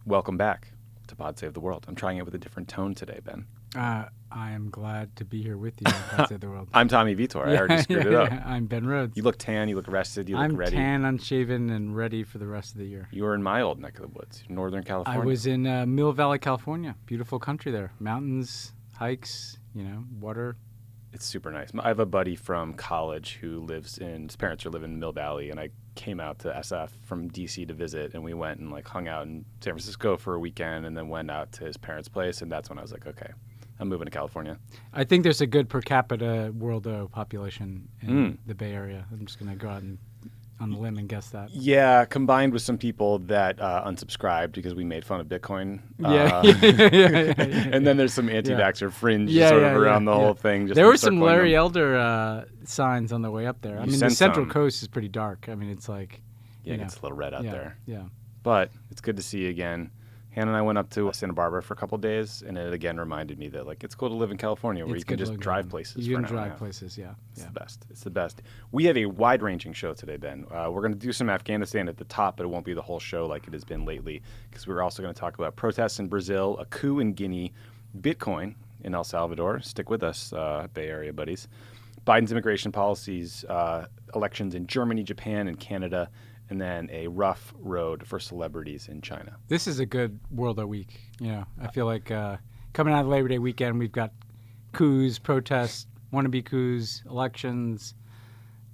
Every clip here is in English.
Welcome back to Pod Save the World. I'm trying it with a different tone today, Ben. I am glad to be here with you on Pod Save the World. I'm Tommy Vietor. I already screwed it up. I'm Ben Rhodes. You look tan, you look rested, you look ready. I'm tan, unshaven, and ready for the rest of the year. You were in my old neck of the woods, Northern California. I was in Mill Valley, California. Beautiful country there. Mountains, hikes, water. It's super nice. I have a buddy from college who his parents are living in Mill Valley, and I came out to SF from DC to visit, and we went and hung out in San Francisco for a weekend and then went out to his parents' place, and that's when I was like, okay, I'm moving to California. I think there's a good per capita world population in the Bay Area. I'm just going to go out on a limb and guess that. Yeah, combined with some people that unsubscribed because we made fun of Bitcoin. And then there's some anti-vaxxer fringe around the whole thing. Just there were some Larry Elder signs on the way up there. The Central Coast is pretty dark. It's like... Yeah, it gets a little red out there. Yeah. But it's good to see you again. Hannah and I went up to Santa Barbara for a couple of days, and it again reminded me that it's cool to live in California where you can just drive places. You can drive places, yeah. It's the best. It's the best. We have a wide-ranging show today, Ben. We're going to do some Afghanistan at the top, but it won't be the whole show like it has been lately, because we're also going to talk about protests in Brazil, a coup in Guinea, Bitcoin in El Salvador. Stick with us, Bay Area buddies. Biden's immigration policies, elections in Germany, Japan, and Canada, and then a rough road for celebrities in China. This is a good World Week. I feel like coming out of Labor Day weekend, we've got coups, protests, wannabe coups, elections,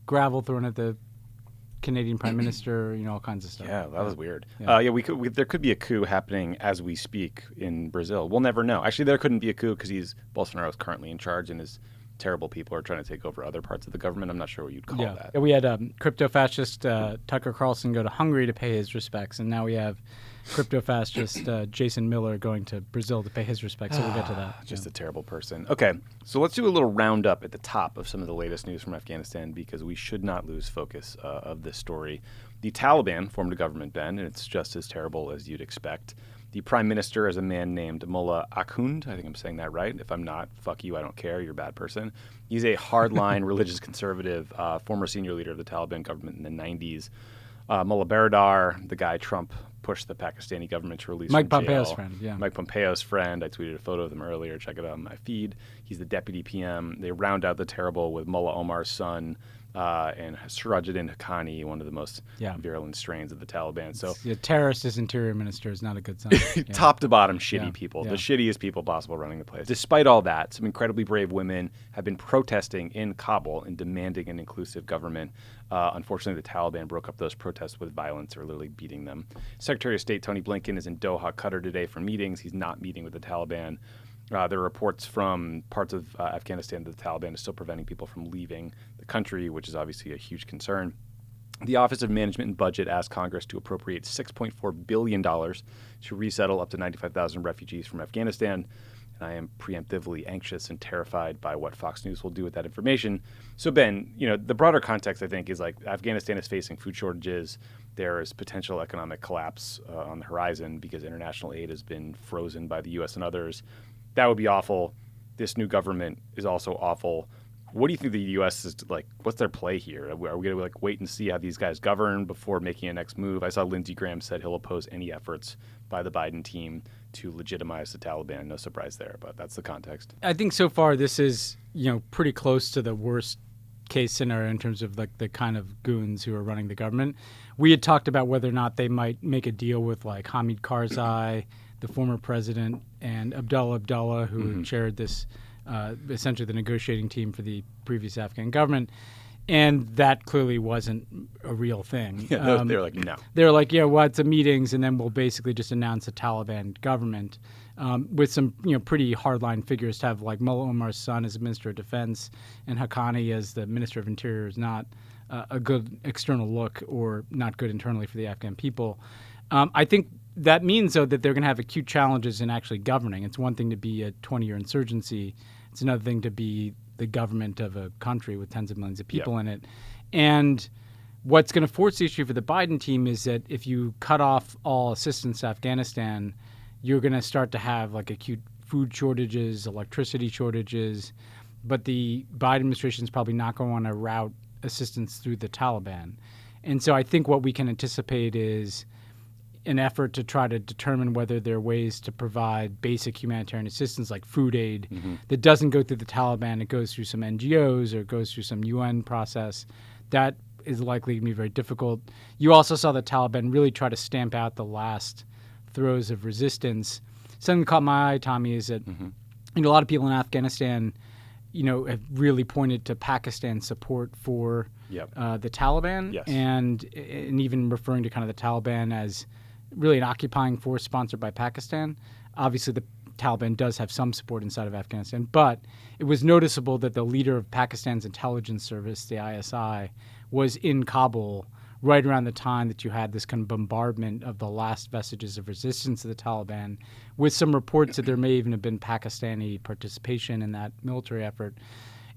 gravel thrown at the Canadian Prime Minister, all kinds of stuff. Yeah, that was weird. There could be a coup happening as we speak in Brazil. We'll never know. Actually, there couldn't be a coup because Bolsonaro is currently in charge and his terrible people are trying to take over other parts of the government. I'm not sure what you'd call that. Yeah, we had crypto-fascist Tucker Carlson go to Hungary to pay his respects, and now we have crypto-fascist Jason Miller going to Brazil to pay his respects, so we'll get to that. Just a terrible person. Okay, so let's do a little roundup at the top of some of the latest news from Afghanistan, because we should not lose focus of this story. The Taliban formed a government, Ben, and it's just as terrible as you'd expect. The prime minister is a man named Mullah Akhund. I think I'm saying that right. If I'm not, fuck you, I don't care. You're a bad person. He's a hardline religious conservative, former senior leader of the Taliban government in the 90s. Mullah Baradar, the guy Trump pushed the Pakistani government to release Mike from jail. Pompeo's friend, yeah. Mike Pompeo's friend. I tweeted a photo of them earlier. Check it out on my feed. He's the deputy PM. They round out the terrible with Mullah Omar's son, and Sirajuddin Haqqani, one of the most virulent strains of the Taliban. So, terrorist as interior minister is not a good sign. Top to bottom, shitty people. The shittiest people possible running the place. Despite all that, some incredibly brave women have been protesting in Kabul and demanding an inclusive government. Unfortunately, the Taliban broke up those protests with violence, or literally beating them. Secretary of State Tony Blinken is in Doha, Qatar today for meetings. He's not meeting with the Taliban. There are reports from parts of Afghanistan that the Taliban is still preventing people from leaving the country, which is obviously a huge concern. The Office of Management and Budget asked Congress to appropriate $6.4 billion to resettle up to 95,000 refugees from Afghanistan. And I am preemptively anxious and terrified by what Fox News will do with that information. So, Ben, the broader context, I think, is Afghanistan is facing food shortages. There is potential economic collapse on the horizon because international aid has been frozen by the U.S. and others. That would be awful. This new government is also awful. What do you think the U.S. is what's their play here? Are we going to wait and see how these guys govern before making a next move? I saw Lindsey Graham said he'll oppose any efforts by the Biden team to legitimize the Taliban. No surprise there, but that's the context. I think so far this is, pretty close to the worst case scenario in terms of the kind of goons who are running the government. We had talked about whether or not they might make a deal with Hamid Karzai, the former president, and Abdullah, who chaired this, essentially the negotiating team for the previous Afghan government. And that clearly wasn't a real thing. They were like, no. They were like, it's a meetings, and then we'll basically just announce a Taliban government with some, pretty hardline figures to have Mullah Omar's son as Minister of Defense and Haqqani as the Minister of Interior is not a good external look or not good internally for the Afghan people. I think that means, though, that they're going to have acute challenges in actually governing. It's one thing to be a 20-year insurgency. It's another thing to be the government of a country with tens of millions of people in it. And what's going to force the issue for the Biden team is that if you cut off all assistance to Afghanistan, you're going to start to have acute food shortages, electricity shortages. But the Biden administration is probably not going to want to route assistance through the Taliban. And so I think what we can anticipate is an effort to try to determine whether there are ways to provide basic humanitarian assistance like food aid that doesn't go through the Taliban. It goes through some NGOs or it goes through some UN process. That is likely to be very difficult. You also saw the Taliban really try to stamp out the last throes of resistance. Something that caught my eye, Tommy, is that a lot of people in Afghanistan have really pointed to Pakistan's support for the Taliban and even referring to kind of the Taliban as really an occupying force sponsored by Pakistan. Obviously, the Taliban does have some support inside of Afghanistan, but it was noticeable that the leader of Pakistan's intelligence service, the ISI, was in Kabul right around the time that you had this kind of bombardment of the last vestiges of resistance to the Taliban, with some reports that there may even have been Pakistani participation in that military effort.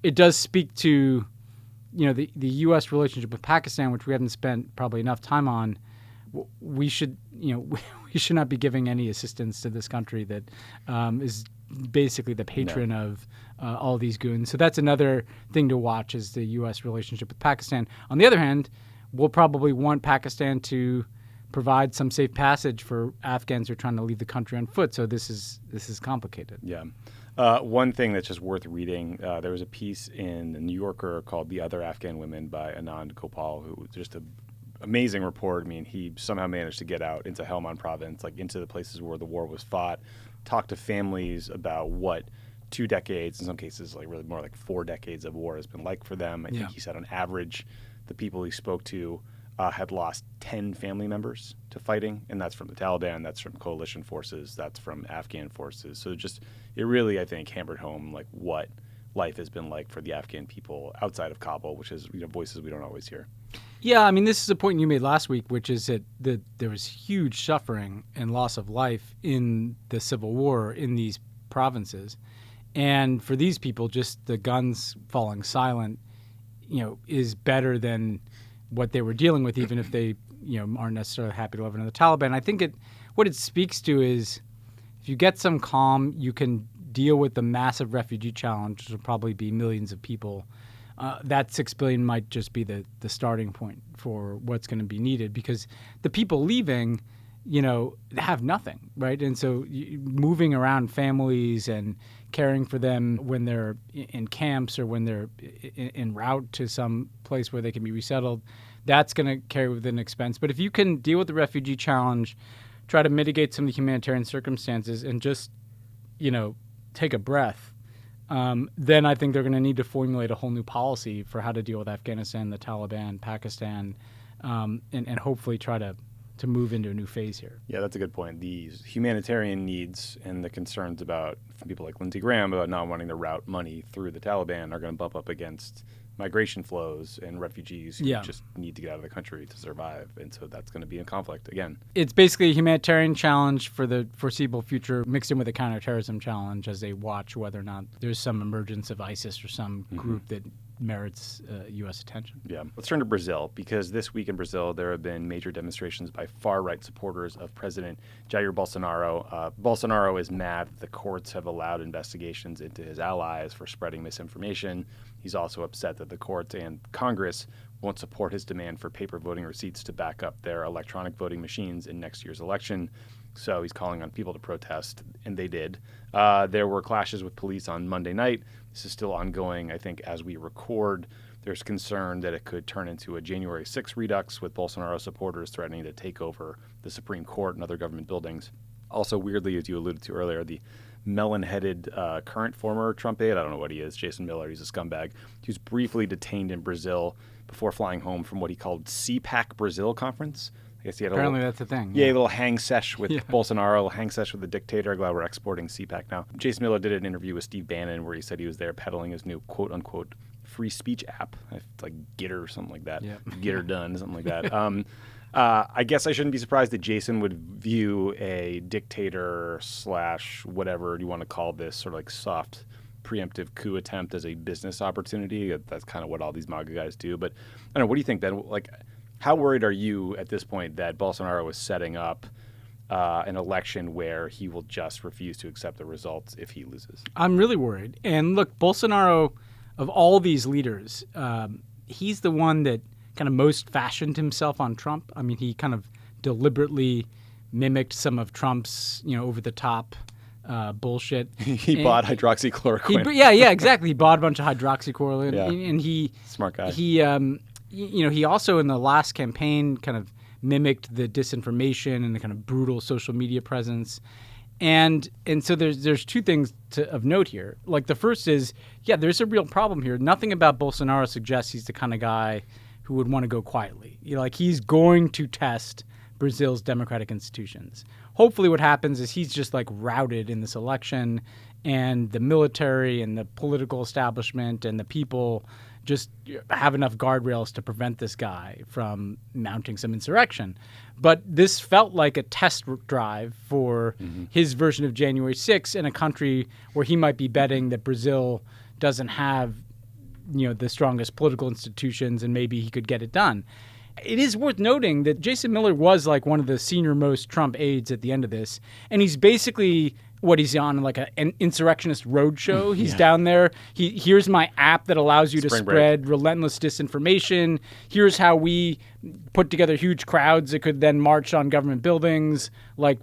It does speak to, the U.S. relationship with Pakistan, which we haven't spent probably enough time on. We should, we should not be giving any assistance to this country that is basically the patron of all these goons. So that's another thing to watch, is the U.S. relationship with Pakistan. On the other hand, we'll probably want Pakistan to provide some safe passage for Afghans who are trying to leave the country on foot. So this is complicated. Yeah. One thing that's just worth reading, there was a piece in the New Yorker called "The Other Afghan Women" by Anand Gopal, who was just an amazing report. I mean, he somehow managed to get out into Helmand province, like into the places where the war was fought, talk to families about what 2 decades, in some cases like really more like 4 decades of war has been like for them. I think he said on average the people he spoke to had lost 10 family members to fighting, and that's from the Taliban, that's from coalition forces, that's from Afghan forces. So it really, I think, hammered home like what life has been like for the Afghan people outside of Kabul, which is voices we don't always hear. Yeah, I mean, this is a point you made last week, which is that there was huge suffering and loss of life in the civil war in these provinces. And for these people, just the guns falling silent, is better than what they were dealing with, even if they, aren't necessarily happy to live under the Taliban. I think what it speaks to is if you get some calm, you can deal with the massive refugee challenge, which will probably be millions of people. That 6 billion might just be the starting point for what's going to be needed, because the people leaving, have nothing, right? And so moving around families and caring for them when they're in camps or when they're en route to some place where they can be resettled, that's going to carry with an expense. But if you can deal with the refugee challenge, try to mitigate some of the humanitarian circumstances, and just, take a breath, then I think they're going to need to formulate a whole new policy for how to deal with Afghanistan, the Taliban, Pakistan, and hopefully try to move into a new phase here. Yeah, that's a good point. These humanitarian needs and the concerns from people like Lindsey Graham about not wanting to route money through the Taliban are going to bump up against migration flows and refugees who just need to get out of the country to survive. And so that's going to be in conflict again. It's basically a humanitarian challenge for the foreseeable future mixed in with a counterterrorism challenge as they watch whether or not there's some emergence of ISIS or some group that merits U.S. attention. Yeah. Let's turn to Brazil, because this week in Brazil there have been major demonstrations by far-right supporters of President Jair Bolsonaro. Bolsonaro is mad that the courts have allowed investigations into his allies for spreading misinformation. He's also upset that the courts and Congress won't support his demand for paper voting receipts to back up their electronic voting machines in next year's election. So he's calling on people to protest, and they did. There were clashes with police on Monday night. This is still ongoing, I think, as we record. There's concern that it could turn into a January 6th redux, with Bolsonaro supporters threatening to take over the Supreme Court and other government buildings. Also, weirdly, as you alluded to earlier, the melon-headed current former Trump aide, I don't know what he is, Jason Miller, he's a scumbag. He was briefly detained in Brazil before flying home from what he called CPAC Brazil conference. I guess he had Apparently that's the thing. Yeah, a little hang sesh with Bolsonaro, a little hang sesh with the dictator. Glad we're exporting CPAC now. Jason Miller did an interview with Steve Bannon where he said he was there peddling his new quote-unquote free speech app. It's like Gitter or something like that. Yep. Gitter done, something like that. I guess I shouldn't be surprised that Jason would view a dictator / whatever you want to call this sort of like soft preemptive coup attempt as a business opportunity. That's kind of what all these MAGA guys do. But I don't know, what do you think, Ben? Like, how worried are you at this point that Bolsonaro is setting up an election where he will just refuse to accept the results if he loses? I'm really worried. And look, Bolsonaro, of all these leaders, he's the one that kind of most fashioned himself on Trump. I mean, he kind of deliberately mimicked some of Trump's, over-the-top bullshit. He bought hydroxychloroquine. Yeah, exactly. He bought a bunch of hydroxychloroquine, and he smart guy. He also in the last campaign kind of mimicked the disinformation and the kind of brutal social media presence. And so there's two things of note here. Like the first is, there's a real problem here. Nothing about Bolsonaro suggests he's the kind of guy who would want to go quietly. He's going to test Brazil's democratic institutions. Hopefully what happens is he's just routed in this election, and the military and the political establishment and the people just have enough guardrails to prevent this guy from mounting some insurrection. But this felt like a test drive for his version of January 6th in a country where he might be betting that Brazil doesn't have, the strongest political institutions, and maybe he could get it done. It is worth noting that Jason Miller was one of the senior-most Trump aides at the end of this, and he's basically he's on an insurrectionist roadshow. He's down there. Here's my app that allows you to spread relentless disinformation. Here's how we put together huge crowds that could then march on government buildings.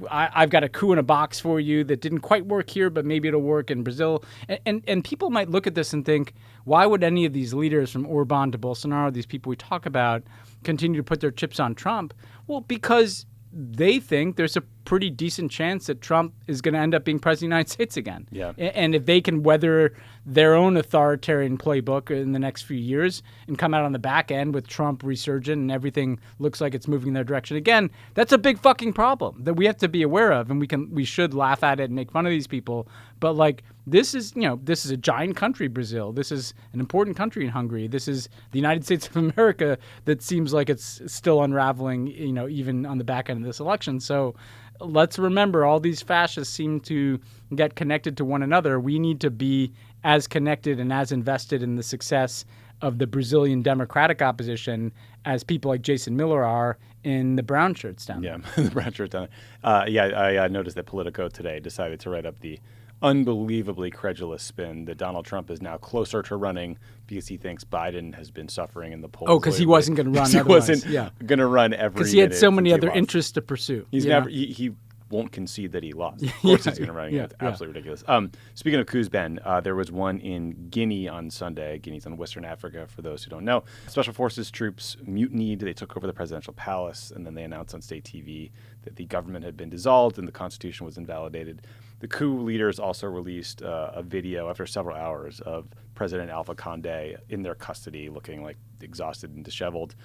I've got a coup in a box for you that didn't quite work here, but maybe it'll work in Brazil. And people might look at this and think, why would any of these leaders from Orban to Bolsonaro, these people we talk about, continue to put their chips on Trump? Well, because they think there's a pretty decent chance that Trump is going to end up being president of the United States again. Yeah. And if they can weather their own authoritarian playbook in the next few years and come out on the back end with Trump resurgent and everything looks like it's moving in their direction again, that's a big fucking problem that we have to be aware of, and we should laugh at it and make fun of these people. But this is a giant country, Brazil. This is an important country in Hungary. This is the United States of America that seems like it's still unraveling, even on the back end of this election. So let's remember, all these fascists seem to get connected to one another. We need to be as connected and as invested in the success of the Brazilian democratic opposition as people like Jason Miller are in the brown shirts down there. Yeah, the brown shirts down there. I noticed that Politico today decided to write up the unbelievably credulous spin that Donald Trump is now closer to running because he thinks Biden has been suffering in the polls. Oh, because he wasn't going to run. He wasn't going to run every. Because he had so many other interests to pursue. He's never. He won't concede that he lost. Of course, he's going to run again. It's absolutely ridiculous. Speaking of coups, Ben, there was one in Guinea on Sunday. Guinea's in Western Africa, for those who don't know. Special Forces troops mutinied. They took over the presidential palace, and then they announced on state TV that the government had been dissolved and the constitution was invalidated. The coup leaders also released a video after several hours of President Alpha Condé in their custody, looking exhausted and disheveled.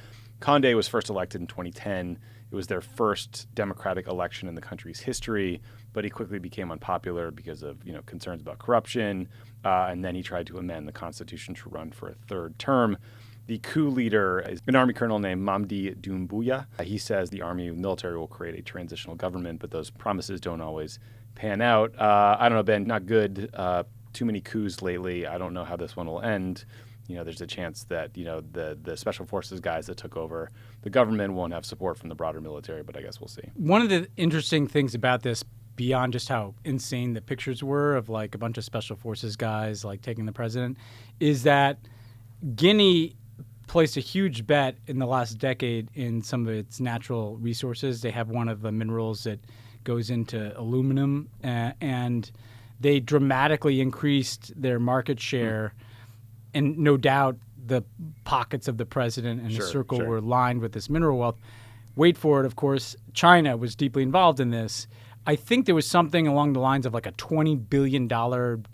Condé was first elected in 2010. It was their first democratic election in the country's history, but he quickly became unpopular because of concerns about corruption, and then he tried to amend the constitution to run for a third term. The coup leader is an army colonel named Mamdi Doumbouya. He says the army and military will create a transitional government, but those promises don't always pan out. I don't know, Ben, not good. Too many coups lately. I don't know how this one will end. There's a chance that, the special forces guys that took over the government won't have support from the broader military, but I guess we'll see. One of the interesting things about this, beyond just how insane the pictures were of a bunch of special forces guys taking the president, is that Guinea placed a huge bet in the last decade in some of its natural resources. They have one of the minerals that goes into aluminum, and they dramatically increased their market share. And no doubt the pockets of the president and the circle were lined with this mineral wealth. Wait for it, of course, China was deeply involved in this. I think there was something along the lines of a $20 billion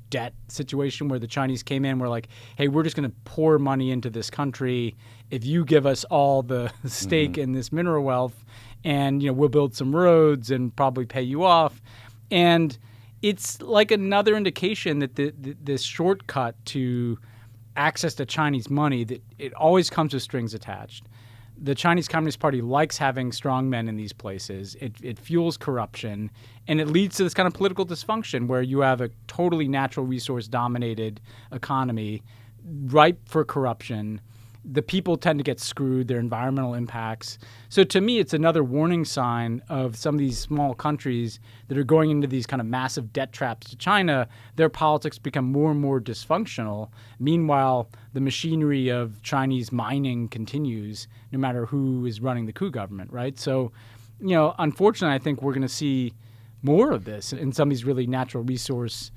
debt situation where the Chinese came in, were like, hey, we're just going to pour money into this country if you give us all the stake in this mineral wealth, and we'll build some roads and probably pay you off. And it's another indication that this shortcut to access to Chinese money, that it always comes with strings attached. The Chinese Communist Party likes having strong men in these places. It fuels corruption, and it leads to this kind of political dysfunction where you have a totally natural resource-dominated economy ripe for corruption. The people tend to get screwed, their environmental impacts. So to me, it's another warning sign of some of these small countries that are going into these kind of massive debt traps to China. Their politics become more and more dysfunctional. Meanwhile, the machinery of Chinese mining continues no matter who is running the coup government, right? So unfortunately, I think we're going to see more of this in some of these really natural resource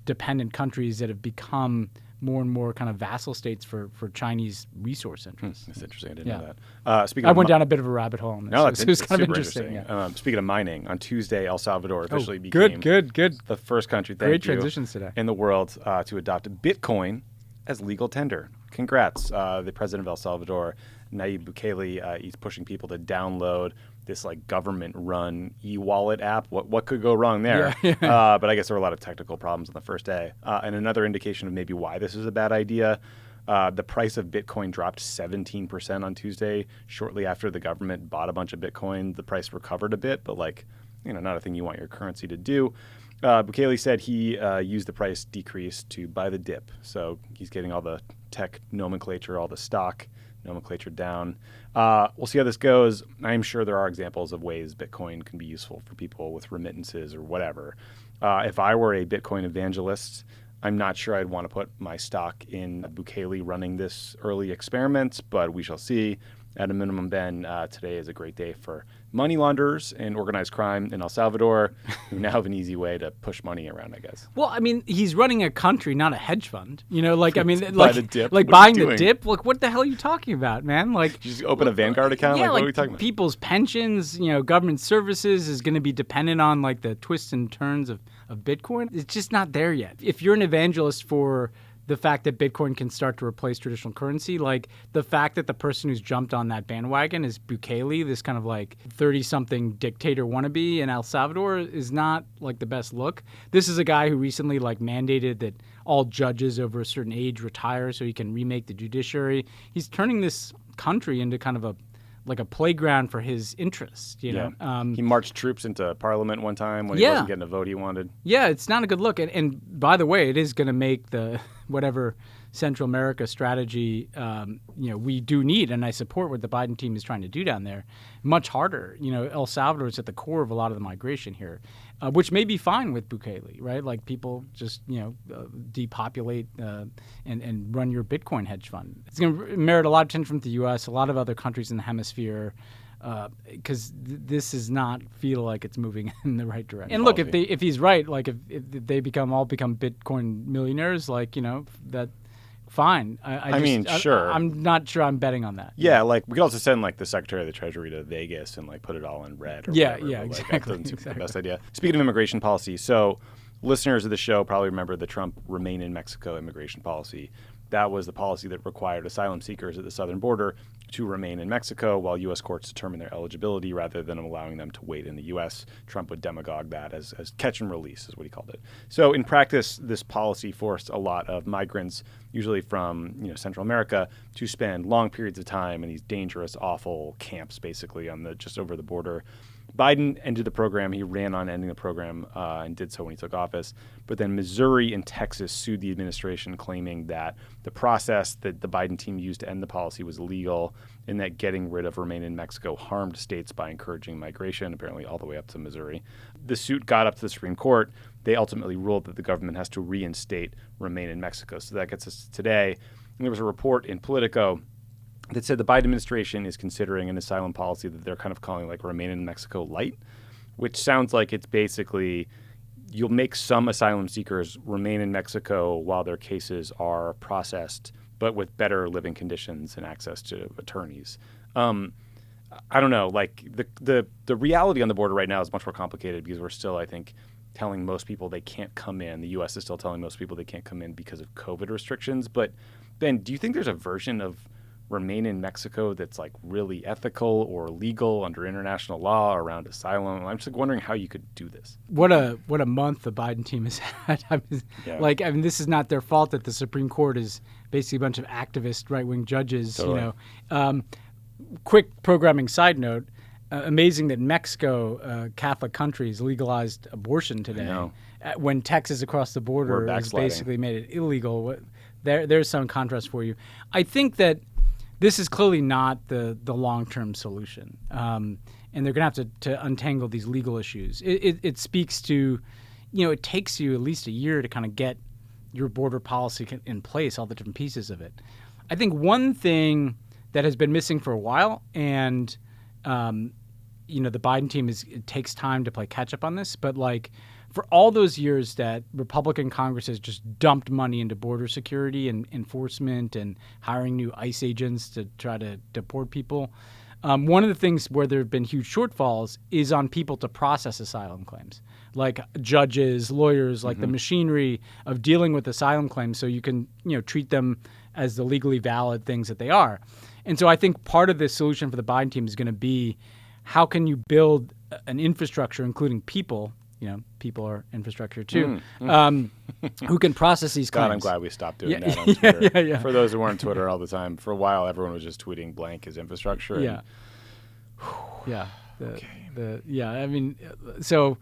dependent countries that have become more and more kind of vassal states for Chinese resource interests. That's interesting. I didn't know that. Speaking I of went down a bit of a rabbit hole on this. No, It was kind of interesting. Speaking of mining, on Tuesday, El Salvador officially became good. the first country Great transitions today. in the world to adopt Bitcoin as legal tender. Congrats. The president of El Salvador, Nayib Bukele, he's pushing people to download this like government-run e-wallet app. What could go wrong there? Yeah. But I guess there were a lot of technical problems on the first day. And another indication of maybe why this is a bad idea, the price of Bitcoin dropped 17% on Tuesday. Shortly after the government bought a bunch of Bitcoin, the price recovered a bit, but not a thing you want your currency to do. Bukele said he used the price decrease to buy the dip. So he's getting all the tech nomenclature, all the stock nomenclature down. We'll see how this goes. I'm sure there are examples of ways Bitcoin can be useful for people with remittances or whatever. If I were a Bitcoin evangelist, I'm not sure I'd want to put my stock in Bukele running this early experiment, but we shall see. At a minimum, Ben, today is a great day for money launderers and organized crime in El Salvador, who now have an easy way to push money around, I guess. Well, I mean, he's running a country, not a hedge fund. Buy the dip. Like buying the dip. Like, what the hell are you talking about, man? Like, you just open a Vanguard account. Yeah, what are we talking about? People's pensions, government services is going to be dependent on like the twists and turns of Bitcoin. It's just not there yet. If you're an evangelist for the fact that Bitcoin can start to replace traditional currency, like the fact that the person who's jumped on that bandwagon is Bukele, this kind of like 30-something dictator wannabe in El Salvador, is not like the best look. This is a guy who recently like mandated that all judges over a certain age retire so he can remake the judiciary. He's turning this country into kind of a playground for his interests, you know. He marched troops into parliament one time when he wasn't getting a vote he wanted. Yeah, it's not a good look. And by the way, it is going to make the whatever Central America strategy we do need, and I support what the Biden team is trying to do down there, much harder. El Salvador is at the core of a lot of the migration here, which may be fine with Bukele, right? Like people just depopulate and run your Bitcoin hedge fund. It's going to merit a lot of attention from the U.S., a lot of other countries in the hemisphere, because this does not feel like it's moving in the right direction. And look, if he's right, like if they all become Bitcoin millionaires, that. Fine. Sure. I'm not sure I'm betting on that. Yeah, like we could also send like the Secretary of the Treasury to Vegas and like put it all in red. Or whatever, exactly. That doesn't seem the best idea. Speaking of immigration policy, so listeners of the show probably remember the Trump Remain in Mexico immigration policy. That was the policy that required asylum seekers at the southern border to remain in Mexico while U.S. courts determine their eligibility rather than allowing them to wait in the U.S. Trump would demagogue that as catch and release is what he called it. So in practice, this policy forced a lot of migrants, usually from Central America, to spend long periods of time in these dangerous, awful camps, basically just over the border. Biden ended the program. He ran on ending the program and did so when he took office. But then Missouri and Texas sued the administration, claiming that the process that the Biden team used to end the policy was illegal and that getting rid of Remain in Mexico harmed states by encouraging migration, apparently all the way up to Missouri. The suit got up to the Supreme Court. They ultimately ruled that the government has to reinstate Remain in Mexico. So that gets us to today. And there was a report in Politico that said the Biden administration is considering an asylum policy that they're kind of calling like Remain in Mexico light, which sounds like it's basically you'll make some asylum seekers remain in Mexico while their cases are processed, but with better living conditions and access to attorneys. I don't know, like the reality on the border right now is much more complicated because we're still, I think, telling most people they can't come in. The U.S. is still telling most people they can't come in because of COVID restrictions. But Ben, do you think there's a version of Remain in Mexico that's like really ethical or legal under international law around asylum? I'm just wondering how you could do this. What a month the Biden team has had. This is not their fault that the Supreme Court is basically a bunch of activist right-wing judges. Totally. Quick programming side note: amazing that Mexico, Catholic countries, legalized abortion today. I know. When Texas across the border has basically made it illegal. There's some contrast for you. I think that this is clearly not the long-term solution, and they're going to have to untangle these legal issues. It speaks to, it takes you at least a year to kind of get your border policy in place, all the different pieces of it. I think one thing that has been missing for a while, and the Biden team it takes time to play catch up on this, but like for all those years that Republican Congress has just dumped money into border security and enforcement and hiring new ICE agents to try to deport people, one of the things where there have been huge shortfalls is on people to process asylum claims, like judges, lawyers, like the machinery of dealing with asylum claims, so you can treat them as the legally valid things that they are. And so I think part of the solution for the Biden team is going to be how can you build an infrastructure, including people. People are infrastructure too, who can process these claims. God, I'm glad we stopped doing that on Twitter. Yeah. For those who weren't on Twitter all the time, for a while everyone was just tweeting blank as infrastructure. So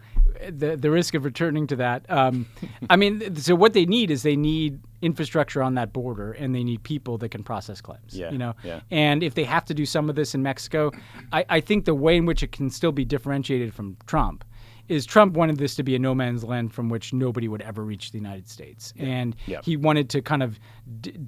the risk of returning to that. So what they need is infrastructure on that border, and they need people that can process claims. And if they have to do some of this in Mexico, I think the way in which it can still be differentiated from Trump is Trump wanted this to be a no man's land from which nobody would ever reach the United States. And he wanted to kind of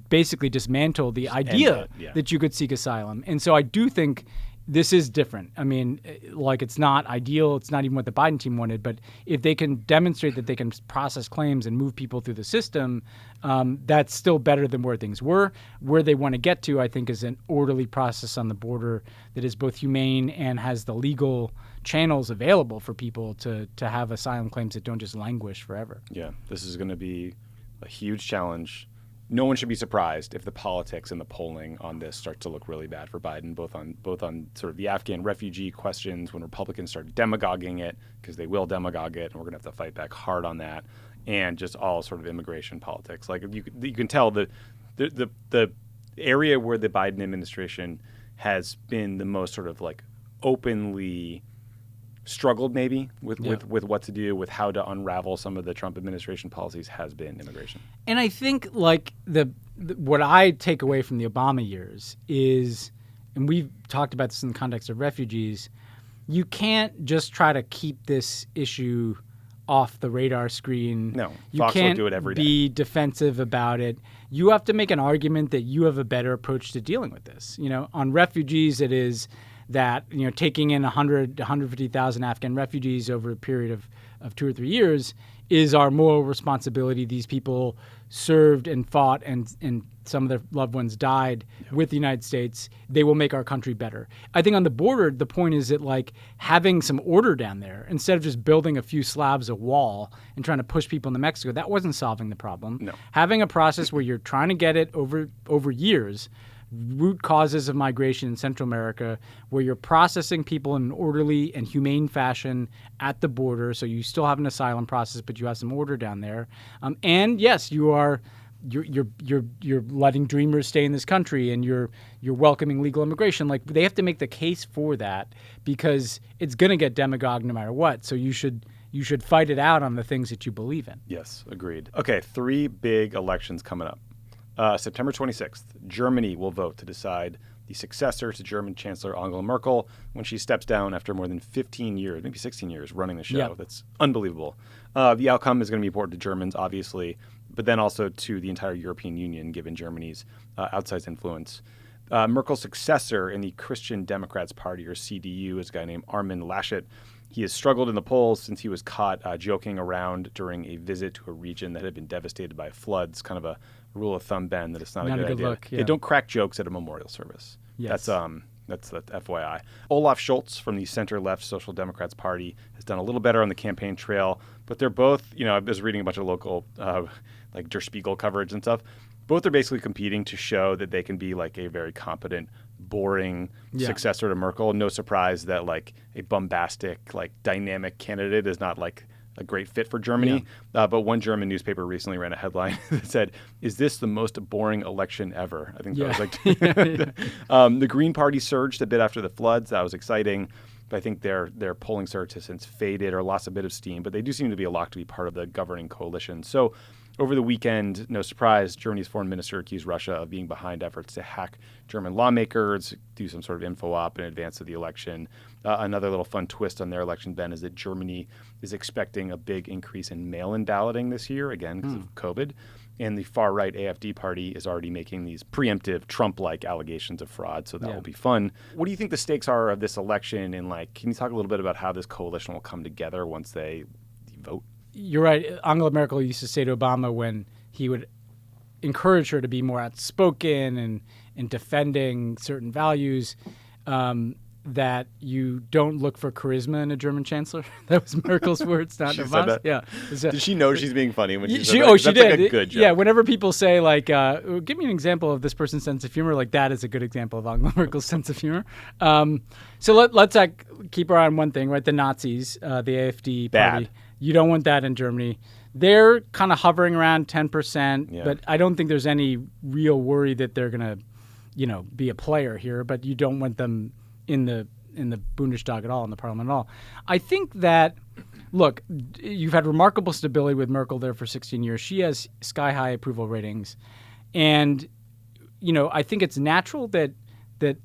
basically dismantle the idea that you could seek asylum. And so I do think this is different. I mean, like, it's not ideal. It's not even what the Biden team wanted. But if they can demonstrate that they can process claims and move people through the system, that's still better than where things were. Where they want to get to, I think, is an orderly process on the border that is both humane and has the legal channels available for people to have asylum claims that don't just languish forever. Yeah, this is going to be a huge challenge. No one should be surprised if the politics and the polling on this start to look really bad for Biden, both on sort of the Afghan refugee questions, when Republicans start demagoguing it, because they will demagogue it, and we're going to have to fight back hard on that, and just all sort of immigration politics. Like, you can tell the area where the Biden administration has been the most sort of like openly struggled maybe with what to do, with how to unravel some of the Trump administration policies, has been immigration. And I think like what I take away from the Obama years is, and we've talked about this in the context of refugees, you can't just try to keep this issue off the radar screen. No, you Fox can't will do it every day. Be defensive about it. You have to make an argument that you have a better approach to dealing with this. On refugees, it is that taking in 150,000 Afghan refugees over a period of 2 or 3 years is our moral responsibility. These people served and fought, and some of their loved ones died with the United States. They will make our country better. I think on the border, the point is that like having some order down there, instead of just building a few slabs of wall and trying to push people into Mexico, that wasn't solving the problem. No. Having a process where you're trying to get it over years, root causes of migration in Central America, where you're processing people in an orderly and humane fashion at the border, so you still have an asylum process, but you have some order down there. And yes, you're letting dreamers stay in this country, and you're welcoming legal immigration. Like, they have to make the case for that, because it's going to get demagogued no matter what. So you should fight it out on the things that you believe in. Yes, agreed. Okay, 3 big elections coming up. September 26th, Germany will vote to decide the successor to German Chancellor Angela Merkel when she steps down after more than 15 years, maybe 16 years, running the show. Yep. That's unbelievable. The outcome is going to be important to Germans, obviously, but then also to the entire European Union, given Germany's outsized influence. Merkel's successor in the Christian Democrats Party, or CDU, is a guy named Armin Laschet. He has struggled in the polls since he was caught joking around during a visit to a region that had been devastated by floods. Kind of a rule of thumb, Ben, that it's not a good idea. Look, yeah. They don't crack jokes at a memorial service. Yes. That's FYI. Olaf Scholz from the center-left Social Democrats Party has done a little better on the campaign trail, but they're both, I was reading a bunch of local, like Der Spiegel coverage and stuff. Both are basically competing to show that they can be like a very competent, boring successor to Merkel. No surprise that like a bombastic, like dynamic candidate is not like a great fit for Germany. Yeah. But one German newspaper recently ran a headline that said, "Is this the most boring election ever?" I think that was like the Green Party surged a bit after the floods. That was exciting. But I think their polling surge has since faded or lost a bit of steam. But they do seem to be a lock to be part of the governing coalition. So over the weekend, no surprise, Germany's foreign minister accused Russia of being behind efforts to hack German lawmakers, do some sort of info op in advance of the election. Another little fun twist on their election, Ben, is that Germany is expecting a big increase in mail-in balloting this year, again, because of COVID. And the far-right AfD party is already making these preemptive Trump-like allegations of fraud, so that will be fun. What do you think the stakes are of this election? And, can you talk a little bit about how this coalition will come together once they vote? You're right. Angela Merkel used to say to Obama when he would encourage her to be more outspoken and in defending certain values, that you don't look for charisma in a German chancellor. That was Merkel's words, not Obama's. Yeah. Did she know she's being funny when she said that? Oh, she did. Like a good joke. Yeah, whenever people say, give me an example of this person's sense of humor, that is a good example of Angela Merkel's sense of humor. So let's keep our eye on one thing, right? The Nazis, the AfD party. Bad. You don't want that in Germany. They're kind of hovering around 10%, but I don't think there's any real worry that they're going to, be a player here, but you don't want them in the Bundestag at all, in the parliament at all. I think that, look, you've had remarkable stability with Merkel there for 16 years. She has sky-high approval ratings. And, I think it's natural that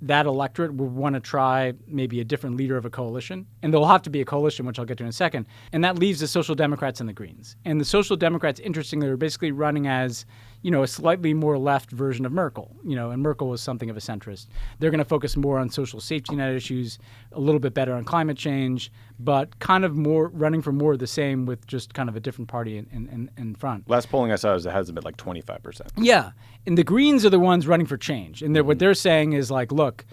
electorate will want to try maybe a different leader of a coalition. And there'll have to be a coalition, which I'll get to in a second. And that leaves the Social Democrats and the Greens. And the Social Democrats, interestingly, are basically running as, a slightly more left version of Merkel. And Merkel was something of a centrist. They're going to focus more on social safety net issues, a little bit better on climate change, but kind of more running for more of the same with just kind of a different party in front. Last polling I saw is it has been 25%. Yeah. And the Greens are the ones running for change. And what they're saying is look,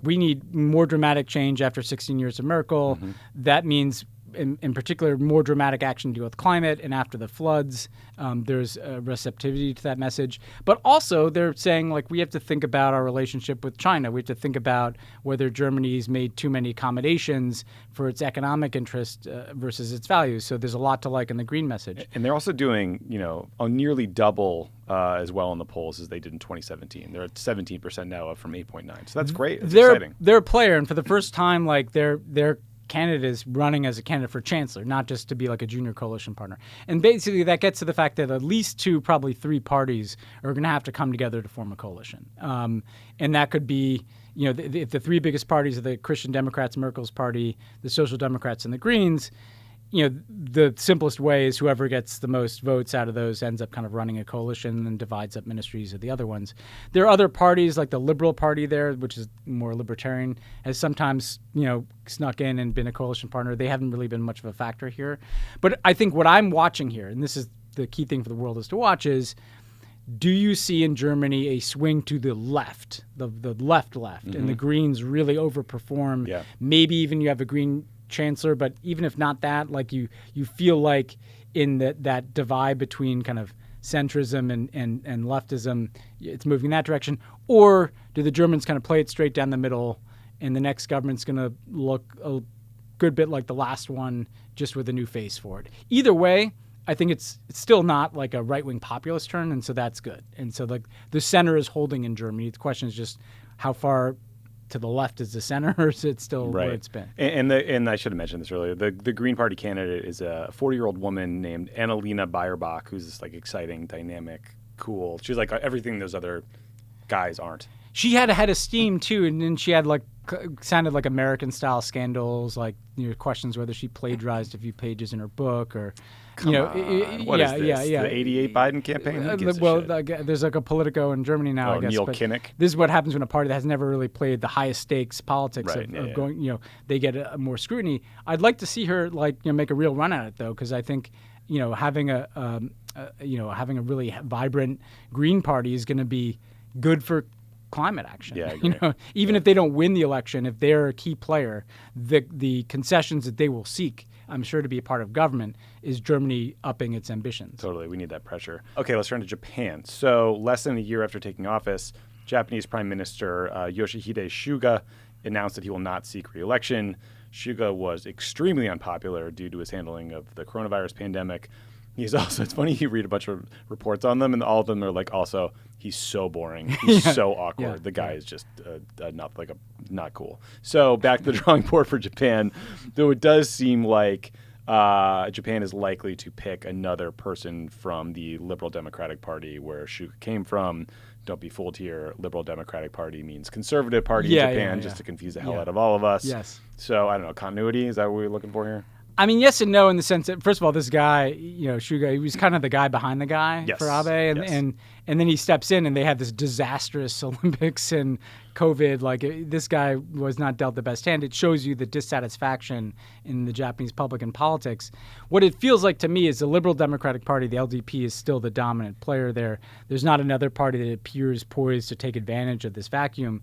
we need more dramatic change after 16 years of Merkel. Mm-hmm. That means, in particular, more dramatic action to deal with climate. And after the floods, there's a receptivity to that message. But also, they're saying, we have to think about our relationship with China. We have to think about whether Germany's made too many accommodations for its economic interest versus its values. So there's a lot to like in the Green message. And they're also doing, nearly double as well in the polls as they did in 2017. They're at 17% now, up from 8.9. So that's great. It's exciting. They're a player, and for the first time, their candidate is running as a candidate for chancellor, not just to be a junior coalition partner. And basically that gets to the fact that at least two, probably three parties are going to have to come together to form a coalition. And that could be, if the three biggest parties are the Christian Democrats, Merkel's party, the Social Democrats, and the Greens, the simplest way is whoever gets the most votes out of those ends up kind of running a coalition and divides up ministries of the other ones. There are other parties like the Liberal Party there, which is more libertarian, has sometimes, snuck in and been a coalition partner. They haven't really been much of a factor here. But I think what I'm watching here, and this is the key thing for the world is to watch, is do you see in Germany a swing to the left, the left, mm-hmm. and the Greens really overperform? Yeah. Maybe even you have a Green chancellor, but even if not that, you feel like in that divide between kind of centrism and leftism, it's moving in that direction? Or do the Germans kind of play it straight down the middle, and the next government's going to look a good bit like the last one, just with a new face for it? Either way, I think it's still not a right-wing populist turn, and so that's good. And so the center is holding in Germany. The question is just how far to the left is the center, or is it still where it's been? And I should have mentioned this earlier. The Green Party candidate is a 40-year-old woman named Annalena Baerbock, who's this exciting, dynamic, cool. She's everything those other guys aren't. She had a head of steam too, and then she had sounded like American-style scandals, questions whether she plagiarized a few pages in her book, or what is this? The 88 Biden campaign? There's a Politico in Germany now, I guess. Neil Kinnock. This is what happens when a party that has never really played the highest stakes politics of going, they get more scrutiny. I'd like to see her make a real run at it though, because I think having a really vibrant Green Party is going to be good for climate action. Yeah, even if they don't win the election, if they're a key player, the concessions that they will seek, I'm sure, to be a part of government, is Germany upping its ambitions. Totally. We need that pressure. Okay, let's turn to Japan. So less than a year after taking office, Japanese Prime Minister Yoshihide Suga announced that he will not seek re-election. Suga was extremely unpopular due to his handling of the coronavirus pandemic. He's also, it's funny, you read a bunch of reports on them, and all of them are also, he's so boring. He's so awkward. Yeah. The guy is just not cool. So back to the drawing board for Japan, though it does seem like Japan is likely to pick another person from the Liberal Democratic Party where Suga came from. Don't be fooled here. Liberal Democratic Party means conservative party in Japan, just to confuse the hell out of all of us. Yes. So, I don't know, continuity, is that what we're looking for here? I mean, yes and no in the sense that, first of all, this guy, Suga, he was kind of the guy behind the guy for Abe, and then he steps in, and they have this disastrous Olympics and COVID. Like, this guy was not dealt the best hand. It shows you the dissatisfaction in the Japanese public and politics. What it feels like to me is the Liberal Democratic Party, the LDP, is still the dominant player there. There's not another party that appears poised to take advantage of this vacuum.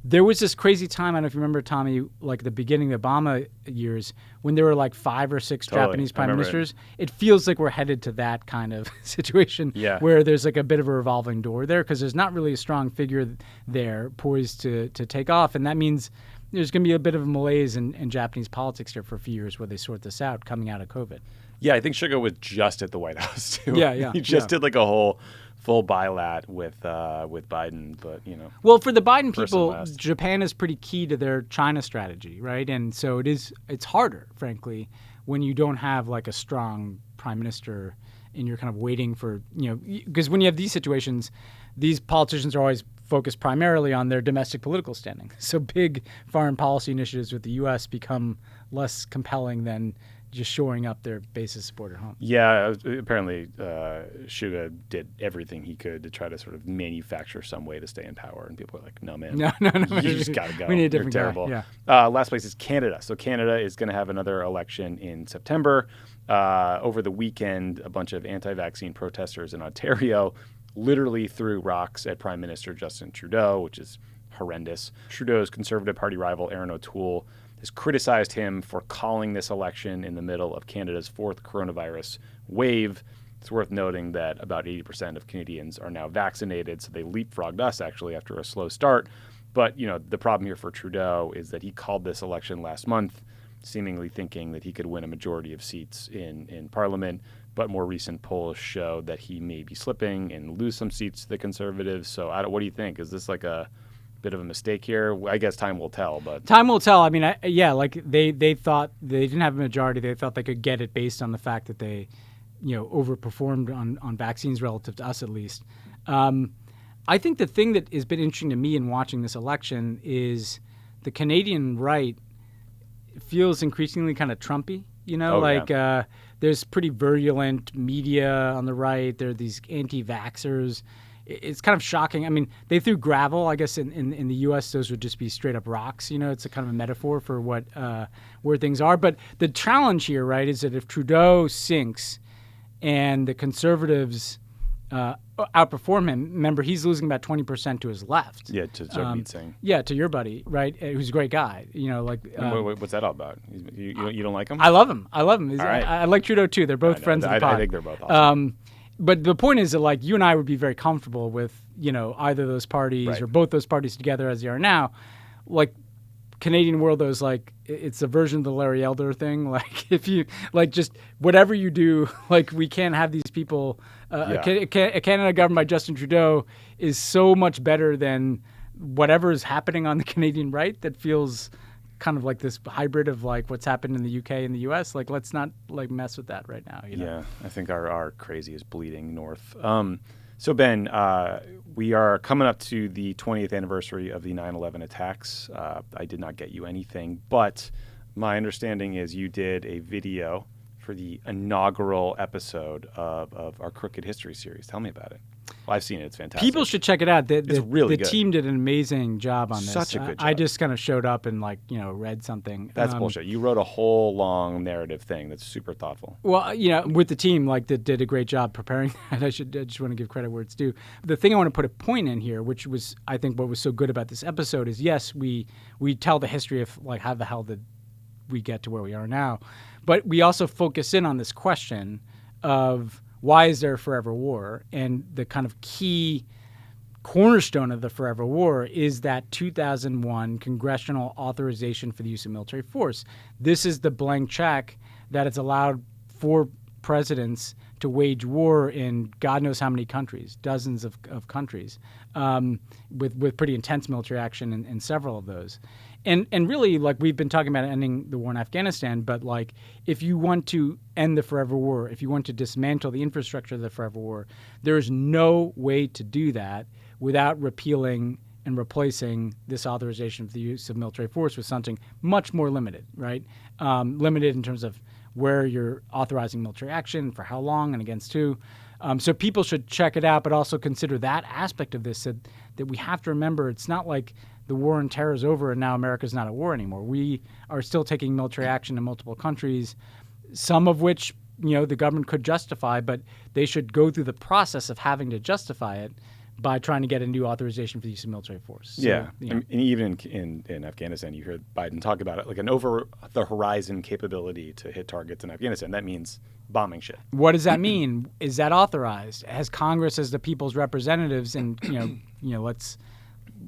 There was this crazy time, I don't know if you remember, Tommy, like the beginning of the Obama years, when there were like 5 or 6 Japanese prime ministers. It feels like we're headed to that kind of situation where there's like a bit of a revolving door there, because there's not really a strong figure there poised to take off. And that means there's going to be a bit of a malaise in Japanese politics here for a few years where they sort this out coming out of COVID. Yeah, I think Suga was just at the White House, too. Yeah. He just did like a whole full bilat with Biden, but Well, for the Biden people, Japan is pretty key to their China strategy, right? And so it's harder, frankly, when you don't have like a strong prime minister and you're kind of waiting for, because when you have these situations, these politicians are always focused primarily on their domestic political standing. So big foreign policy initiatives with the U.S. become less compelling than just shoring up their base of support at home. Yeah, apparently Suga did everything he could to try to sort of manufacture some way to stay in power, and people are like, "No, man, no, you just gotta go. We need a different You're terrible." guy. Yeah. Last place is Canada. So Canada is going to have another election in September. Over the weekend, a bunch of anti-vaccine protesters in Ontario literally threw rocks at Prime Minister Justin Trudeau, which is horrendous. Trudeau's Conservative Party rival Erin O'Toole has criticized him for calling this election in the middle of Canada's 4th coronavirus wave. It's worth noting that about 80% of Canadians are now vaccinated, so they leapfrogged us actually after a slow start. But, the problem here for Trudeau is that he called this election last month, seemingly thinking that he could win a majority of seats in Parliament. But more recent polls show that he may be slipping and lose some seats to the Conservatives. So what do you think? Is this like a bit of a mistake here? I guess time will tell. But time will tell. I mean, like they thought they didn't have a majority. They thought they could get it based on the fact that they, overperformed on vaccines relative to us, at least. I think the thing that has been interesting to me in watching this election is the Canadian right feels increasingly kind of Trumpy. There's pretty virulent media on the right. There are these anti-vaxxers. It's kind of shocking. I mean, they threw gravel. I guess in the U.S., those would just be straight up rocks. It's a kind of a metaphor for what where things are. But the challenge here, right, is that if Trudeau sinks and the Conservatives outperform him, remember, he's losing about 20% to his left. Yeah, to Jagmeet Singh. Yeah, to your buddy, right, who's a great guy. What's that all about? You don't like him? I love him. All right. I like Trudeau, too. They're both friends of the pod. I think they're both awesome. But the point is that, like, you and I would be very comfortable with, either of those parties or both those parties together as they are now. Like, Canadian world, though, is like, it's a version of the Larry Elder thing. Like, if you, like, just whatever you do, like, we can't have these people. A Canada governed by Justin Trudeau is so much better than whatever is happening on the Canadian right that feels kind of like this hybrid of like what's happened in the UK and the US. Like, let's not like mess with that right now. Yeah, I think our crazy is bleeding north. So Ben, we are coming up to the 20th anniversary of the 9/11 attacks. I did not get you anything, but my understanding is you did a video for the inaugural episode of our Crooked History series. Tell me about it. Well, I've seen it. It's fantastic. People should check it out. It's really good. The team did an amazing job on this. Such a good job. I just kind of showed up and read something. That's bullshit. You wrote a whole long narrative thing that's super thoughtful. Well, with the team, that did a great job preparing that. I just want to give credit where it's due. The thing I want to put a point in here, which was, I think, what was so good about this episode is, yes, we tell the history of how the hell did we get to where we are now, but we also focus in on this question of why is there a forever war? And the kind of key cornerstone of the forever war is that 2001 congressional authorization for the use of military force. This is the blank check that has allowed 4 presidents to wage war in God knows how many countries, dozens of countries, with pretty intense military action in several of those. And really, we've been talking about ending the war in Afghanistan, but if you want to end the forever war, if you want to dismantle the infrastructure of the forever war, there is no way to do that without repealing and replacing this authorization for the use of military force with something much more limited, right? Limited in terms of where you're authorizing military action, for how long, and against who. So people should check it out, but also consider that aspect of this, that we have to remember it's not like the war on terror is over and now America's not at war anymore. We are still taking military action in multiple countries, some of which the government could justify, but they should go through the process of having to justify it by trying to get a new authorization for the use of military force. So, and even in Afghanistan, you heard Biden talk about it like an over-the-horizon capability to hit targets in Afghanistan. That means bombing shit. What does that mean? Is that authorized? Has Congress, as the people's representatives, and let's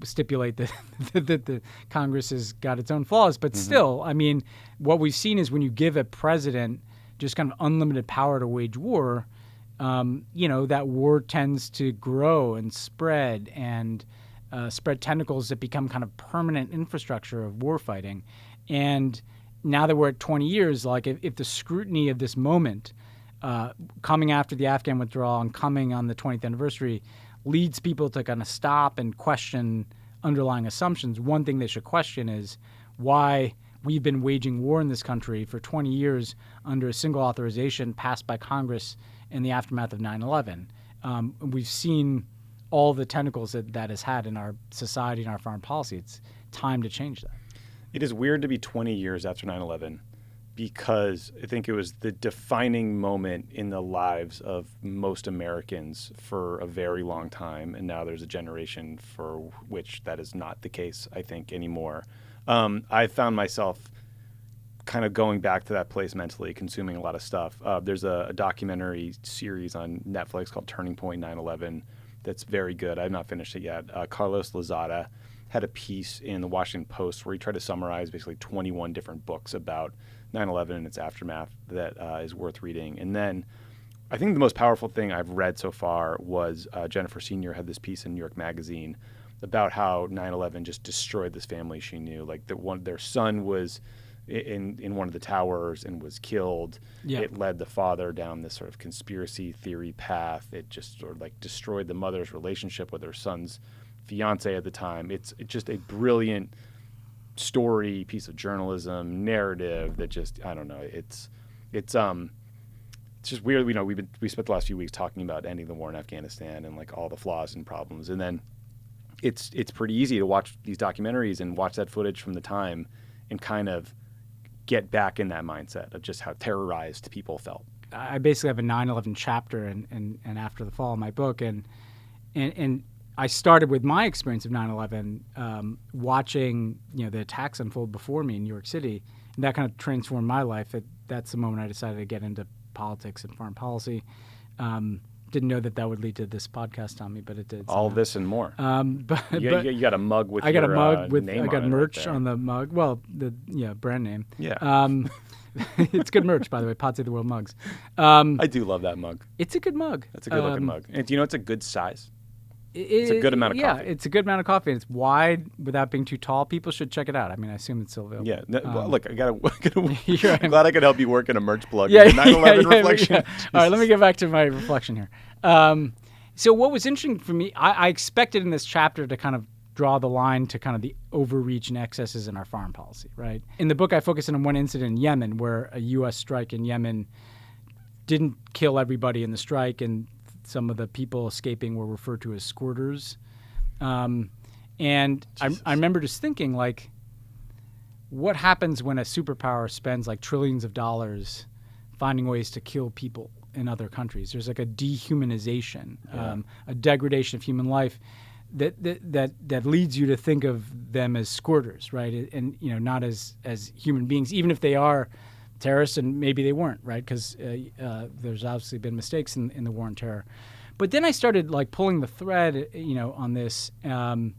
stipulate that the Congress has got its own flaws, but still, I mean, what we've seen is when you give a president just kind of unlimited power to wage war, that war tends to grow and spread and spread tentacles that become kind of permanent infrastructure of war fighting. And now that we're at 20 years, like if the scrutiny of this moment coming after the Afghan withdrawal and coming on the 20th anniversary leads people to kind of stop and question underlying assumptions, one thing they should question is why we've been waging war in this country for 20 years under a single authorization passed by Congress in the aftermath of 9/11. We've seen all the tentacles that has had in our society and our foreign policy. It's time to change that. It is weird to be 20 years after 9/11 because I think it was the defining moment in the lives of most Americans for a very long time, and now there's a generation for which that is not the case, I think, anymore. I found myself kind of going back to that place mentally, consuming a lot of stuff. There's a documentary series on Netflix called Turning Point 9/11 that's very good. I've not finished it yet. Carlos Lozada had a piece in the Washington Post where he tried to summarize basically 21 different books about 9/11 and its aftermath that is worth reading. And then I think the most powerful thing I've read so far was Jennifer Senior had this piece in New York Magazine about how 9/11 just destroyed this family she knew. Like their son was in one of the towers and was killed. Yeah. It led the father down this sort of conspiracy theory path. It just sort of like destroyed the mother's relationship with her son's fiance at the time. It's just a brilliant story, piece of journalism, narrative that just, I don't know. It's just weird. We spent the last few weeks talking about ending the war in Afghanistan and like all the flaws and problems, and then it's pretty easy to watch these documentaries and watch that footage from the time and kind of get back in that mindset of just how terrorized people felt. I basically have a 9/11 chapter and After the Fall in my book, and I started with my experience of 9/11, watching the attacks unfold before me in New York City, and that kind of transformed my life. That's the moment I decided to get into politics and foreign policy. Didn't know that would lead to this podcast, Tommy, but it did. All this and more. But you got a mug with I got your a mug with name I got on merch it right on the mug. Well, the brand name. Yeah. It's good merch, by the way. Pod Save the World mugs. I do love that mug. It's a good mug. That's a good looking mug. And do you know it's a good size? It's a good amount of coffee. Yeah, it's a good amount of coffee. And it's wide without being too tall. People should check it out. I mean, I assume it's still available. Yeah. Well, look, I'm glad I could help you work in a merch plug. Yeah, 9/11 reflection. Yeah. All right, let me get back to my reflection here. So what was interesting for me, I expected in this chapter to kind of draw the line to kind of the overreach and excesses in our foreign policy, right? In the book, I focused on one incident in Yemen where a U.S. strike in Yemen didn't kill everybody in the strike, and some of the people escaping were referred to as squirters. And I remember just thinking, like, what happens when a superpower spends like trillions of dollars finding ways to kill people in other countries? There's like a dehumanization, a degradation of human life that leads you to think of them as squirters, right? And not as human beings, even if they are terrorists, and maybe they weren't, right? Because there's obviously been mistakes in the war on terror. But then I started like pulling the thread, on this, and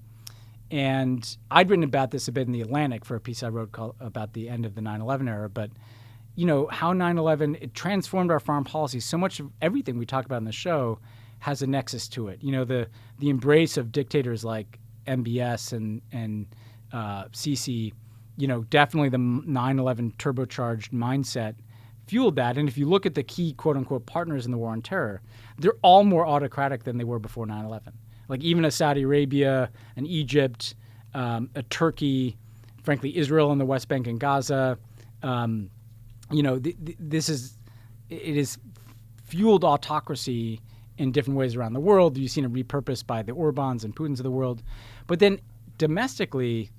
I'd written about this a bit in The Atlantic for a piece I wrote about the end of the 9/11 era. But how 9/11 it transformed our foreign policy. So much of everything we talk about in the show has a nexus to it. The embrace of dictators like MBS and Sisi. Definitely the 9/11 turbocharged mindset fueled that. And if you look at the key quote-unquote partners in the war on terror, they're all more autocratic than they were before 9/11. Like even a Saudi Arabia, an Egypt, a Turkey, frankly, Israel and the West Bank and Gaza, it is fueled autocracy in different ways around the world. You've seen it repurposed by the Orbans and Putins of the world. But then domestically,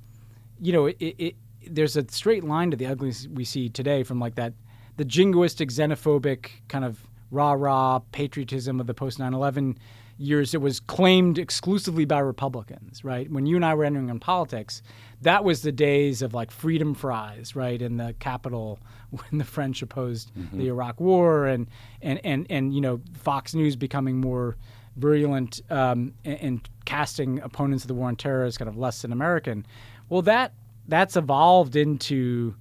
there's a straight line to the ugliness we see today from like that, the jingoistic, xenophobic kind of rah-rah patriotism of the post-9/11 years. It was claimed exclusively by Republicans, right? When you and I were entering in politics, that was the days of like freedom fries, right, in the Capitol when the French opposed the Iraq War, and Fox News becoming more virulent and casting opponents of the war on terror as kind of less than American. Well, that's evolved into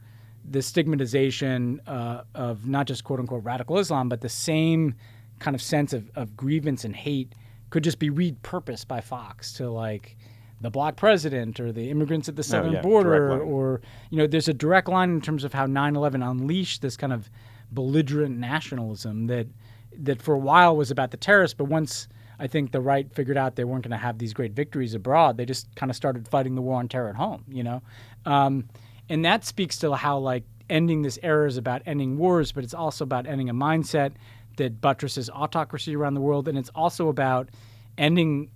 the stigmatization of not just quote unquote radical Islam, but the same kind of sense of grievance and hate could just be repurposed by Fox to like the black president or the immigrants at the southern border, or there's a direct line in terms of how 9/11 unleashed this kind of belligerent nationalism that for a while was about the terrorists, but once I think the right figured out they weren't going to have these great victories abroad, they just kind of started fighting the war on terror at home, and that speaks to how like ending this era is about ending wars, but it's also about ending a mindset that buttresses autocracy around the world, and it's also about ending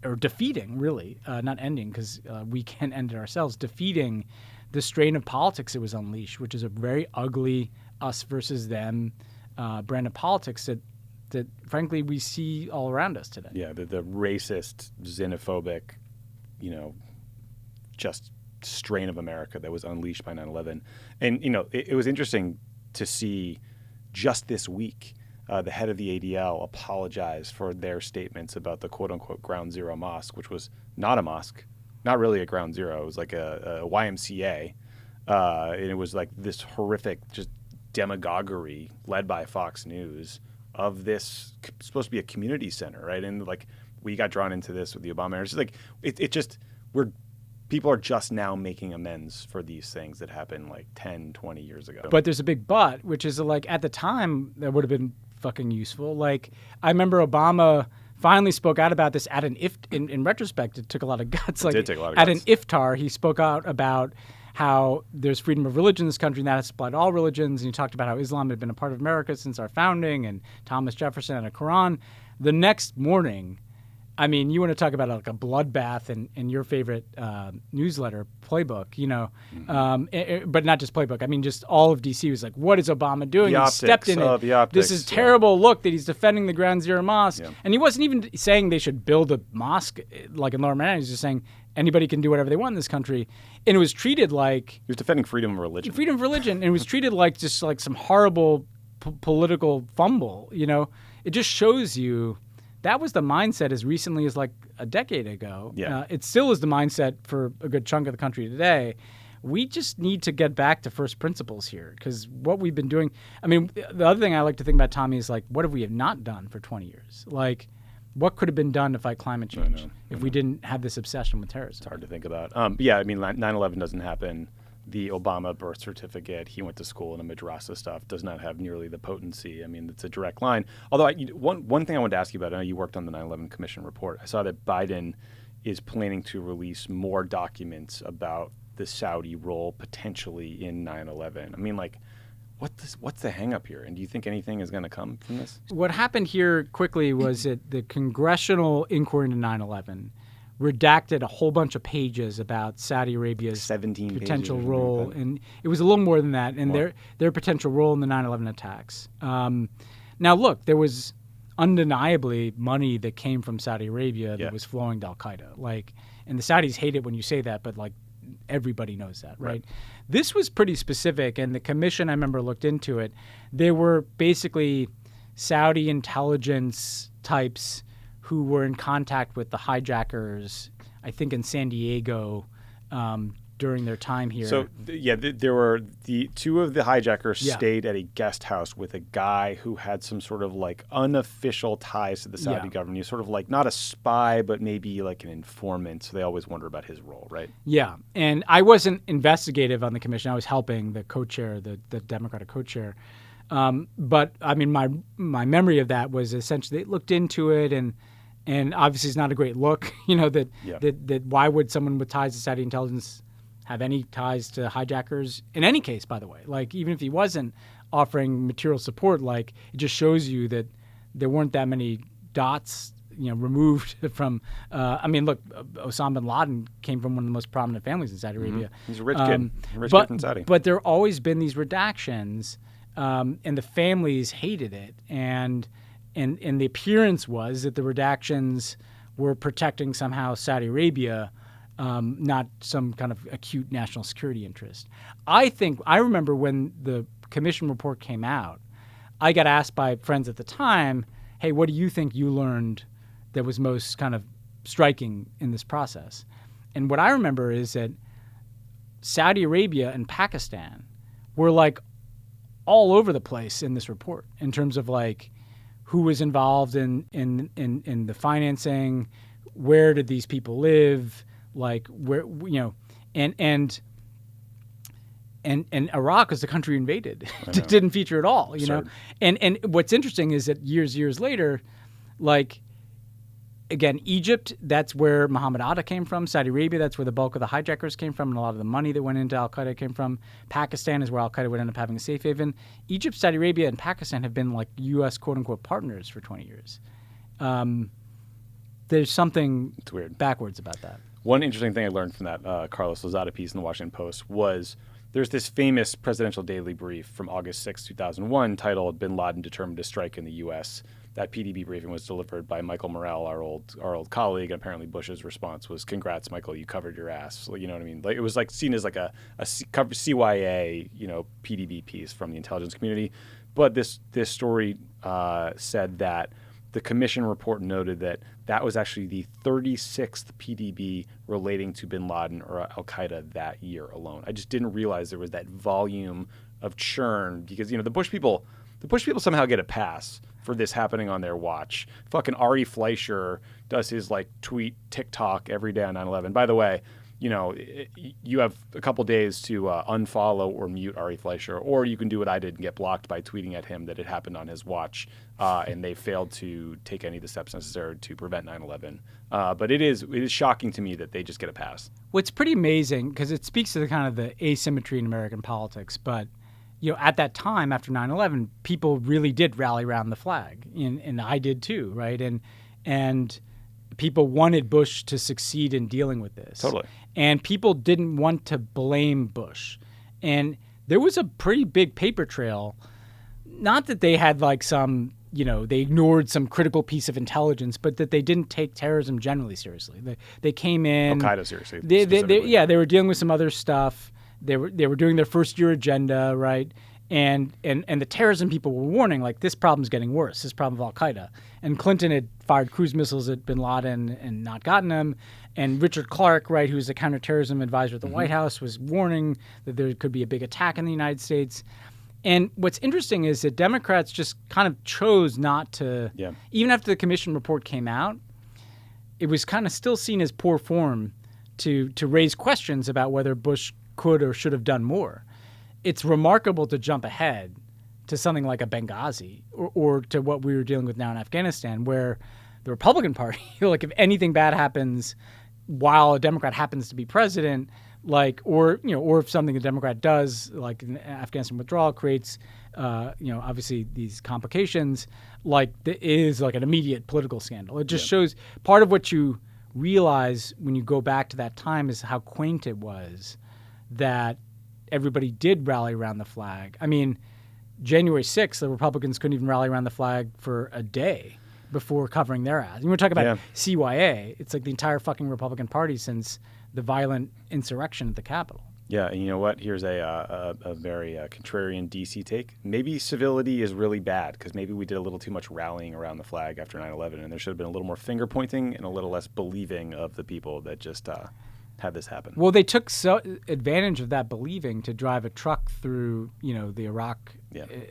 or defeating, really, not ending because we can't end it ourselves, defeating the strain of politics it was unleashed, which is a very ugly us versus them brand of politics that frankly we see all around us today. Yeah, the racist, xenophobic, just strain of America that was unleashed by 9/11. And, it was interesting to see just this week the head of the ADL apologized for their statements about the quote-unquote Ground Zero mosque, which was not a mosque, not really a Ground Zero. It was like a YMCA. And it was like this horrific just demagoguery led by Fox News of this supposed to be a community center, right? And like we got drawn into this with the Obama era. It's like people are just now making amends for these things that happened like 10, 20 years ago. But there's a big but, which is like at the time that would have been fucking useful. Like I remember Obama finally spoke out about this in retrospect, it took a lot of guts. Like, it did take a lot of guts. At an iftar, he spoke out about how there's freedom of religion in this country, and that has applied to all religions. And he talked about how Islam had been a part of America since our founding, and Thomas Jefferson had a Quran. The next morning, I mean, you want to talk about like a bloodbath in your favorite newsletter, Playbook, but not just Playbook. I mean, just all of D.C. was like, what is Obama doing? He stepped in it. This is terrible. Look, that he's defending the Ground Zero Mosque. Yeah. And he wasn't even saying they should build a mosque like in Lower Manhattan. He was just saying anybody can do whatever they want in this country. And it was treated like... He was defending freedom of religion. Freedom of religion. And it was treated like just like some horrible political fumble, It just shows you... That was the mindset as recently as like a decade ago. Yeah. It still is the mindset for a good chunk of the country today. We just need to get back to first principles here because what we've been doing... I mean, the other thing I like to think about, Tommy, is like, what have we have not done for 20 years? Like, what could have been done to fight climate change if we didn't have this obsession with terrorism? It's hard to think about. Yeah, I mean, 9/11 doesn't happen. The Obama birth certificate, he went to school in a madrasa stuff, does not have nearly the potency. I mean, it's a direct line. Although one thing I wanted to ask you about, I know you worked on the 9/11 Commission report. I saw that Biden is planning to release more documents about the Saudi role potentially in 9/11. I mean, like, what's the hang up here? And do you think anything is going to come from this? What happened here quickly was that the congressional inquiry into 9/11 redacted a whole bunch of pages about Saudi Arabia's 17 potential role, and it was a little more than that, and their potential role in the 9/11 attacks. Now, look, there was undeniably money that came from Saudi Arabia that was flowing to Al Qaeda. Like, and the Saudis hate it when you say that, but like everybody knows that, right? This was pretty specific, and the commission, I remember, looked into it. There were basically Saudi intelligence types who were in contact with the hijackers, I think in San Diego, during their time here. So, there were the two of the hijackers stayed at a guest house with a guy who had some sort of like unofficial ties to the Saudi government. He's sort of like not a spy, but maybe like an informant. So they always wonder about his role, right? Yeah. And I wasn't investigative on the commission. I was helping the co-chair, the Democratic co-chair. But I mean, my memory of that was essentially they looked into it, and obviously it's not a great look, that why would someone with ties to Saudi intelligence have any ties to hijackers in any case, by the way. Like, even if he wasn't offering material support, like, it just shows you that there weren't that many dots, removed from. I mean, look, Osama bin Laden came from one of the most prominent families in Saudi Arabia. He's a rich kid, kid from Saudi. But there have always been these redactions, and the families hated it, and the appearance was that the redactions were protecting somehow Saudi Arabia, not some kind of acute national security interest. I remember when the commission report came out, I got asked by friends at the time, hey, what do you think you learned that was most kind of striking in this process? And what I remember is that Saudi Arabia and Pakistan were like all over the place in this report in terms of like who was involved in the financing, where did these people live, like where, and Iraq was the country invaded. It didn't feature at all, know. And what's interesting is that years later, like, again, Egypt, that's where Muhammad Atta came from. Saudi Arabia, that's where the bulk of the hijackers came from, and a lot of the money that went into Al-Qaeda came from. Pakistan is where Al-Qaeda would end up having a safe haven. Egypt, Saudi Arabia, and Pakistan have been like U.S. quote-unquote partners for 20 years. There's something backwards about that. One interesting thing I learned from that Carlos Lozada piece in the Washington Post was there's this famous presidential daily brief from August 6, 2001 titled Bin Laden Determined to Strike in the U.S. That PDB briefing was delivered by Michael Morrell, our old colleague, and apparently Bush's response was, "Congrats, Michael, you covered your ass." You know what I mean? Like, it was like seen as like a CYA, PDB piece from the intelligence community. But this story said that the commission report noted that was actually the 36th PDB relating to Bin Laden or Al-Qaeda that year alone. I just didn't realize there was that volume of churn because, the Bush people somehow get a pass for this happening on their watch. Fucking Ari Fleischer does his tweet TikTok every day on 9/11. By the way, you have a couple days to unfollow or mute Ari Fleischer, or you can do what I did and get blocked by tweeting at him that it happened on his watch, and they failed to take any of the steps necessary to prevent 9/11. But it is shocking to me that they just get a pass. What's pretty amazing, because it speaks to the kind of the asymmetry in American politics, but at that time after 9/11, people really did rally around the flag, and I did too, right? And people wanted Bush to succeed in dealing with this. Totally. And people didn't want to blame Bush. And there was a pretty big paper trail. Not that they had they ignored some critical piece of intelligence, but that they didn't take terrorism generally seriously. They came in. Al-Qaeda seriously. They were dealing with some other stuff. They were doing their first year agenda, right? And the terrorism people were warning, like, this problem's getting worse, this problem of Al-Qaeda. And Clinton had fired cruise missiles at bin Laden and not gotten them. And Richard Clark, right, who's the counterterrorism advisor at the White House, was warning that there could be a big attack in the United States. And what's interesting is that Democrats just kind of chose not to, even after the commission report came out, it was kind of still seen as poor form to raise questions about whether Bush could or should have done more. It's remarkable to jump ahead to something like a Benghazi or to what we were dealing with now in Afghanistan, where the Republican Party, like, if anything bad happens while a Democrat happens to be president, or if something a Democrat does, like an Afghanistan withdrawal, creates, obviously these complications, there is an immediate political scandal. It just shows part of what you realize when you go back to that time is how quaint it was that everybody did rally around the flag. I mean, January 6th, the Republicans couldn't even rally around the flag for a day before covering their ass. You want to talk about CYA? It's like the entire fucking Republican Party since the violent insurrection at the Capitol. Yeah, and you know what? Here's a very contrarian DC take. Maybe civility is really bad because maybe we did a little too much rallying around the flag after 9/11, and there should have been a little more finger pointing and a little less believing of the people that just had this happen. Well, they took advantage of that believing to drive a truck through, the Iraq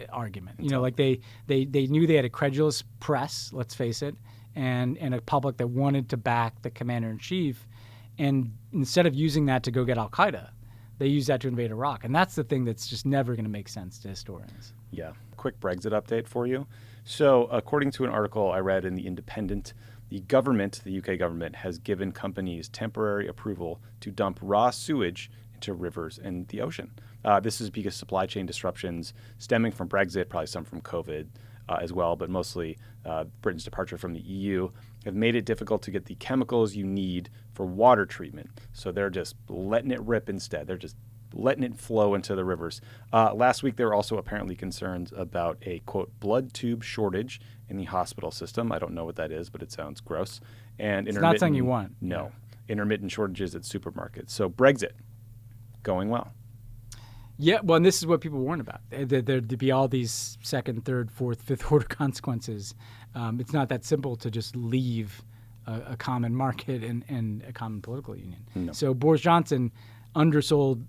argument. They knew they had a credulous press, let's face it, and a public that wanted to back the commander-in-chief. And instead of using that to go get Al-Qaeda, they used that to invade Iraq. And that's the thing that's just never going to make sense to historians. Yeah. Quick Brexit update for you. So according to an article I read in The Independent, the UK government, has given companies temporary approval to dump raw sewage into into rivers and the ocean. This is because supply chain disruptions stemming from Brexit, probably some from COVID as well, but mostly Britain's departure from the EU, have made it difficult to get the chemicals you need for water treatment. So they're just letting it rip instead. They're just letting it flow into the rivers. Last week, there were also apparently concerns about a, quote, blood tube shortage in the hospital system. I don't know what that is, but it sounds gross. And it's not something you want. No. Intermittent shortages at supermarkets. So Brexit, going well. Yeah, well, and this is what people warn about. There'd be all these second, third, fourth, fifth order consequences. It's not that simple to just leave a common market and a common political union. No. So Boris Johnson undersold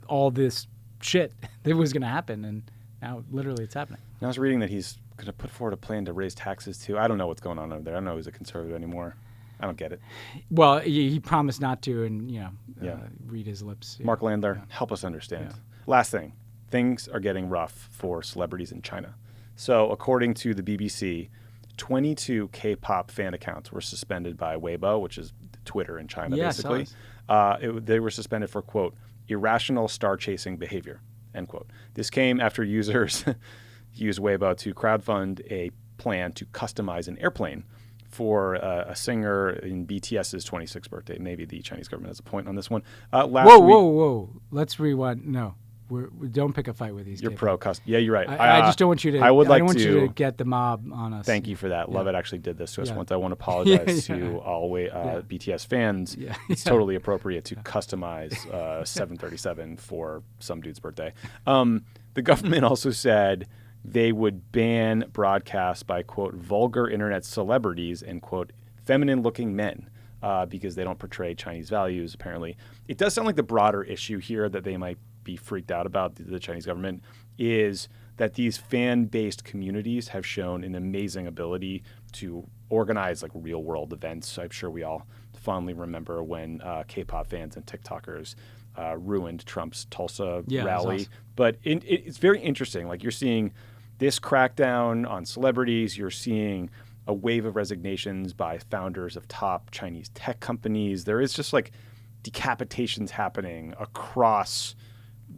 all this shit that was going to happen, and now literally it's happening. I was reading that he's going to put forward a plan to raise taxes too. I don't know what's going on over there. I don't know who's a conservative anymore. I don't get it. Well, he promised not to, and read his lips. Mark Landler, help us understand. Yeah. Last thing, things are getting rough for celebrities in China. So according to the BBC, 22 K-pop fan accounts were suspended by Weibo, which is Twitter in China, basically. They were suspended for, quote, irrational star-chasing behavior, end quote. This came after users used Weibo to crowdfund a plan to customize an airplane for a singer in BTS's 26th birthday. Maybe the Chinese government has a point on this one. Whoa. Let's rewind. No. We don't pick a fight with these. You're pro-custom. Yeah, you're right. I just don't want you to. I don't want you to get the mob on us. Thank you for that. Lovett actually did this to us once. I want to apologize to all BTS fans. Yeah. It's totally appropriate to customize 737 for some dude's birthday. The government also said they would ban broadcasts by, quote, vulgar internet celebrities and, quote, feminine-looking men because they don't portray Chinese values, apparently. It does sound like the broader issue here that they might be freaked out about, the Chinese government, is that these fan-based communities have shown an amazing ability to organize like real-world events. I'm sure we all fondly remember when K-pop fans and TikTokers ruined Trump's Tulsa rally. Awesome. But it's very interesting. Like, you're seeing this crackdown on celebrities. You're seeing a wave of resignations by founders of top Chinese tech companies. There is just like decapitations happening across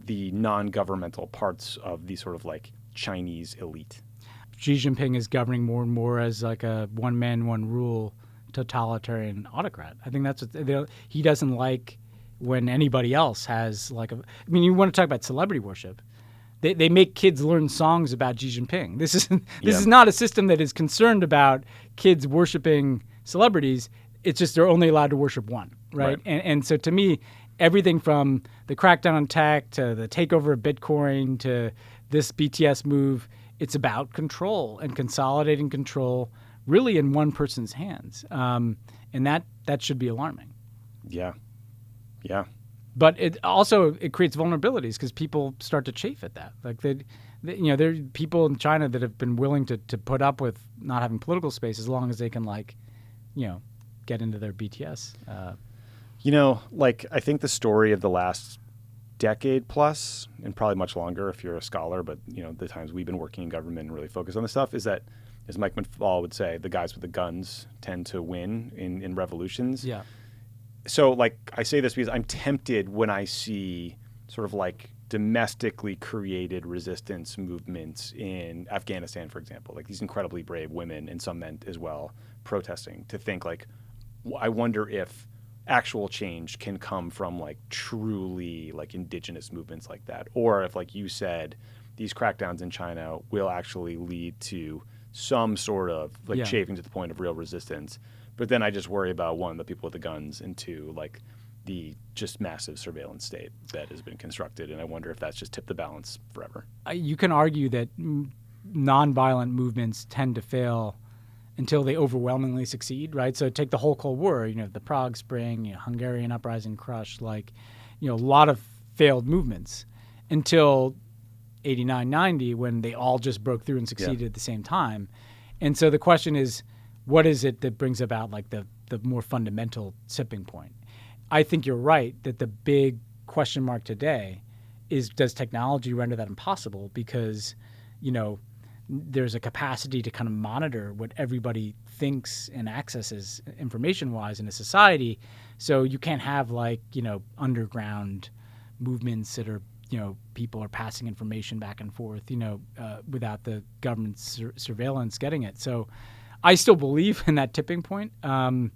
the non-governmental parts of the sort of like Chinese elite. Xi Jinping is governing more and more as like a one man, one rule totalitarian autocrat. I think that's what he doesn't like when anybody else has like a. I mean, you want to talk about celebrity worship. They make kids learn songs about Xi Jinping. This is not a system that is concerned about kids worshiping celebrities. It's just they're only allowed to worship one, right? And so to me, everything from the crackdown on tech to the takeover of Bitcoin to this BTS move, it's about control and consolidating control really in one person's hands. And that should be alarming. Yeah. But it creates vulnerabilities because people start to chafe at that. Like there are people in China that have been willing to put up with not having political space as long as they can get into their BTS. I think the story of the last decade plus, and probably much longer if you're a scholar, but the times we've been working in government and really focused on this stuff, is that, as Mike McFaul would say, the guys with the guns tend to win in revolutions. Yeah. So, I say this because I'm tempted when I see sort of domestically created resistance movements in Afghanistan, for example, these incredibly brave women and some men as well protesting, to think I wonder if actual change can come from truly indigenous movements like that, or if, like you said, these crackdowns in China will actually lead to some sort of chafing to the point of real resistance. But then I just worry about, one, the people with the guns, and two, the just massive surveillance state that has been constructed. And I wonder if that's just tipped the balance forever. You can argue that nonviolent movements tend to fail until they overwhelmingly succeed, right? So take the whole Cold War, the Prague Spring, Hungarian uprising crushed, a lot of failed movements until 89, 90, when they all just broke through and succeeded at the same time. And so the question is, what is it that brings about the more fundamental tipping point? I think you're right that the big question mark today is, does technology render that impossible? Because, there's a capacity to kind of monitor what everybody thinks and accesses information-wise in a society. So you can't have underground movements that are, people are passing information back and forth, without the government surveillance getting it. So I still believe in that tipping point, and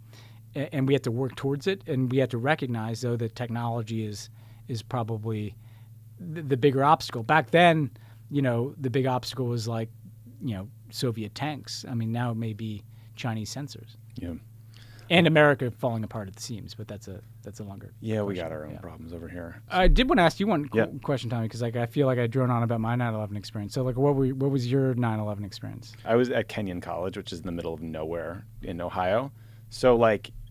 we have to work towards it. And we have to recognize, though, that technology is probably the bigger obstacle. Back then, the big obstacle was like, Soviet tanks. I mean, now it may be Chinese sensors. Yeah. And America falling apart at the seams, but that's a longer. Yeah, we got our own problems over here. I did want to ask you one question, Tommy, because I feel like I drone on about my 9/11 experience. So, what was your 9/11 experience? I was at Kenyon College, which is in the middle of nowhere in Ohio. So,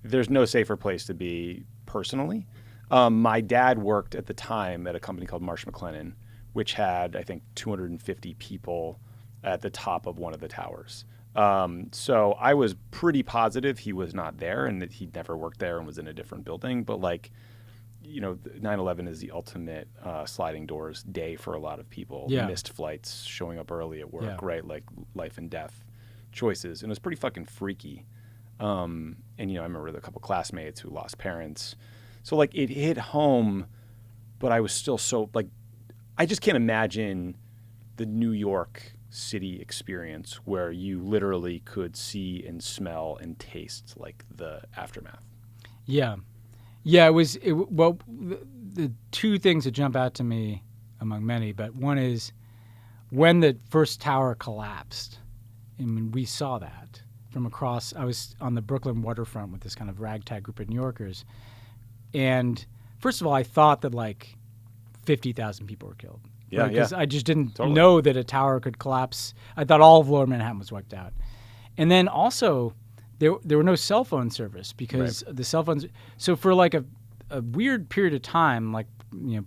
there's no safer place to be personally. My dad worked at the time at a company called Marsh McLennan, which had, I think, 250 people at the top of one of the towers. So I was pretty positive he was not there and that he'd never worked there and was in a different building. But 9/11 is the ultimate sliding doors day for a lot of people. Yeah. Missed flights, showing up early at work, right? Like life and death choices. And it was pretty fucking freaky. And, I remember a couple classmates who lost parents. So it hit home, but I was still so I just can't imagine the New York City experience where you literally could see and smell and taste the aftermath. Yeah. It was the two things that jump out to me among many, but one is when the first tower collapsed. I mean, we saw that from across. I was on the Brooklyn waterfront with this kind of ragtag group of New Yorkers, and first of all, I thought that 50,000 people were killed. Yeah, because I just didn't know that a tower could collapse. I thought all of Lower Manhattan was wiped out. And then also, there were no cell phone service because the cell phones. So for a weird period of time,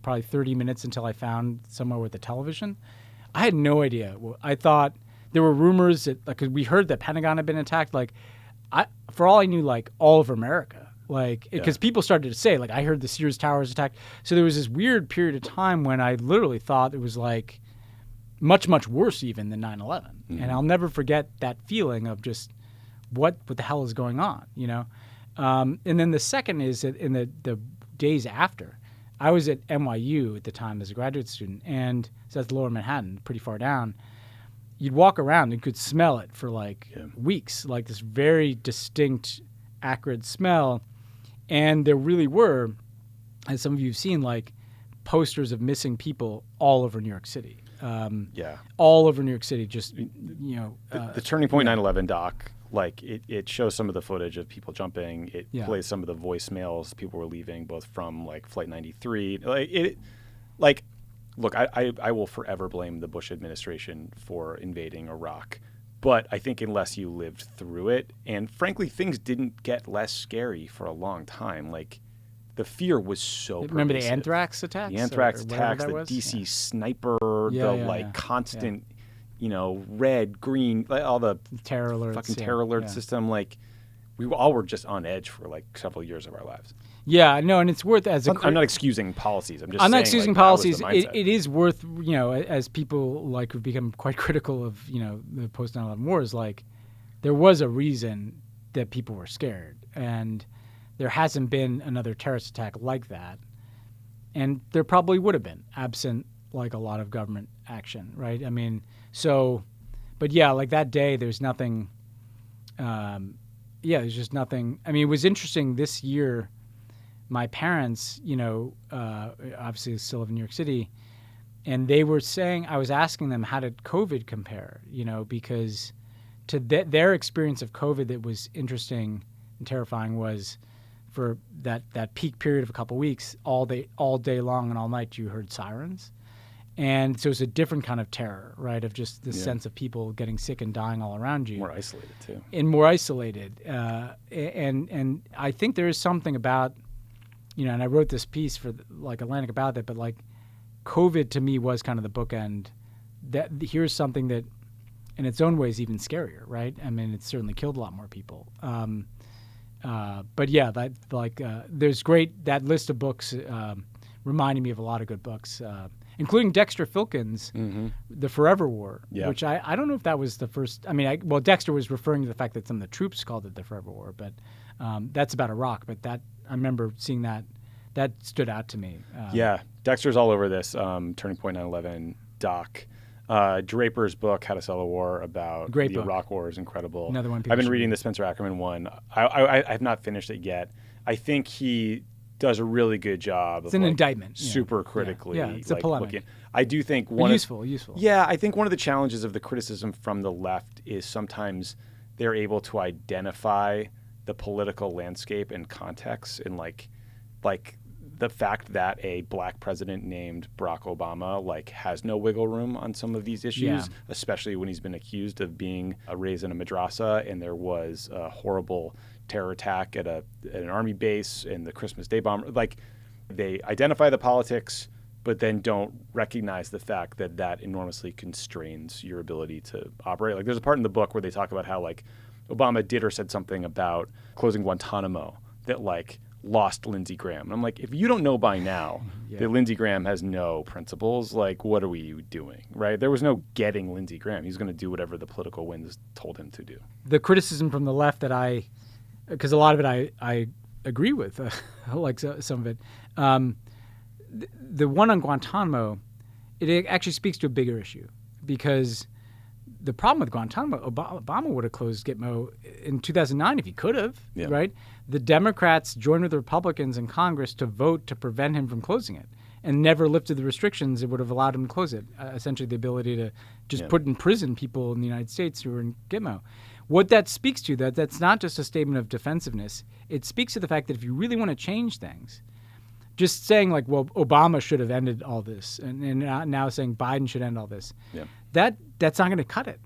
probably 30 minutes until I found somewhere with a television, I had no idea. I thought there were rumors that because we heard that Pentagon had been attacked. For all I knew, all over America. Because people started to say, I heard the Sears Tower was attacked. So there was this weird period of time when I literally thought it was much, much worse even than 9/11. Mm-hmm. And I'll never forget that feeling of just what the hell is going on, And then the second is that in the days after, I was at NYU at the time as a graduate student, and so that's Lower Manhattan, pretty far down. You'd walk around and you could smell it for weeks, this very distinct, acrid smell. And there really were, as some of you have seen, posters of missing people all over New York City. All over New York City, just, The Turning Point 9/11 doc, it shows some of the footage of people jumping. It plays some of the voicemails people were leaving, both from, Flight 93. Look, I will forever blame the Bush administration for invading Iraq. But I think unless you lived through it, and frankly, things didn't get less scary for a long time. The fear was so Remember pervasive. the anthrax attacks? The anthrax attacks, the was? DC sniper, constant, red, green, all the terror alerts, fucking terror alert system. We all were just on edge for several years of our lives. Yeah, no, and it's worth I'm not excusing policies. I'm not excusing policies. It is worth, as people who've become quite critical of, the post 9/11 wars. There was a reason that people were scared, and there hasn't been another terrorist attack like that, and there probably would have been absent a lot of government action, right? I mean, but that day, there's nothing. There's just nothing. I mean, it was interesting this year. My parents, obviously still live in New York City, and they were saying, I was asking them, how did COVID compare? Because to their experience of COVID that was interesting and terrifying was for that peak period of a couple of weeks, all day long and all night, you heard sirens. And so it's a different kind of terror, right, of just the sense of people getting sick and dying all around you. More isolated, too. And more isolated. And I think there is something about, and I wrote this piece for Atlantic about that, but COVID to me was kind of the bookend. That here's something that, in its own way, is even scarier, right? I mean, it certainly killed a lot more people. But yeah, there's that list of books reminding me of a lot of good books, including Dexter Filkins' The Forever War, which I don't know if that was the first. I mean, Dexter was referring to the fact that some of the troops called it the Forever War, but that's about Iraq. But I remember seeing that that stood out to me. Yeah, Dexter's all over this. Turning Point 9/11 doc. Draper's book, How to Sell a War, about the Iraq War is incredible. Another one. I've been reading the Spencer Ackerman one. I have not finished it yet. I think he does a really good job. It's an indictment. Super critically. Yeah, it's a polemic. I do think useful. Yeah, I think one of the challenges of the criticism from the left is sometimes they're able to identify the political landscape and context, and like the fact that a black president named Barack Obama has no wiggle room on some of these issues, especially when he's been accused of being raised in a madrasa, and there was a horrible terror attack at an army base and the Christmas Day bomb. They identify the politics, but then don't recognize the fact that that enormously constrains your ability to operate. There's a part in the book where they talk about how Obama did or said something about closing Guantanamo that lost Lindsey Graham. And I'm like, if you don't know by now that Lindsey Graham has no principles, what are we doing, right? There was no getting Lindsey Graham. He's going to do whatever the political winds told him to do. The criticism from the left that because a lot of it I agree with, I like some of it. The one on Guantanamo, it actually speaks to a bigger issue, because the problem with Guantanamo, Obama would have closed Gitmo in 2009 if he could have, right? The Democrats joined with the Republicans in Congress to vote to prevent him from closing it, and never lifted the restrictions that would have allowed him to close it, essentially the ability to just put in prison people in the United States who were in Gitmo. What that speaks to, that's not just a statement of defensiveness. It speaks to the fact that if you really want to change things, just saying Obama should have ended all this, and now saying Biden should end all this, that's not going to cut it.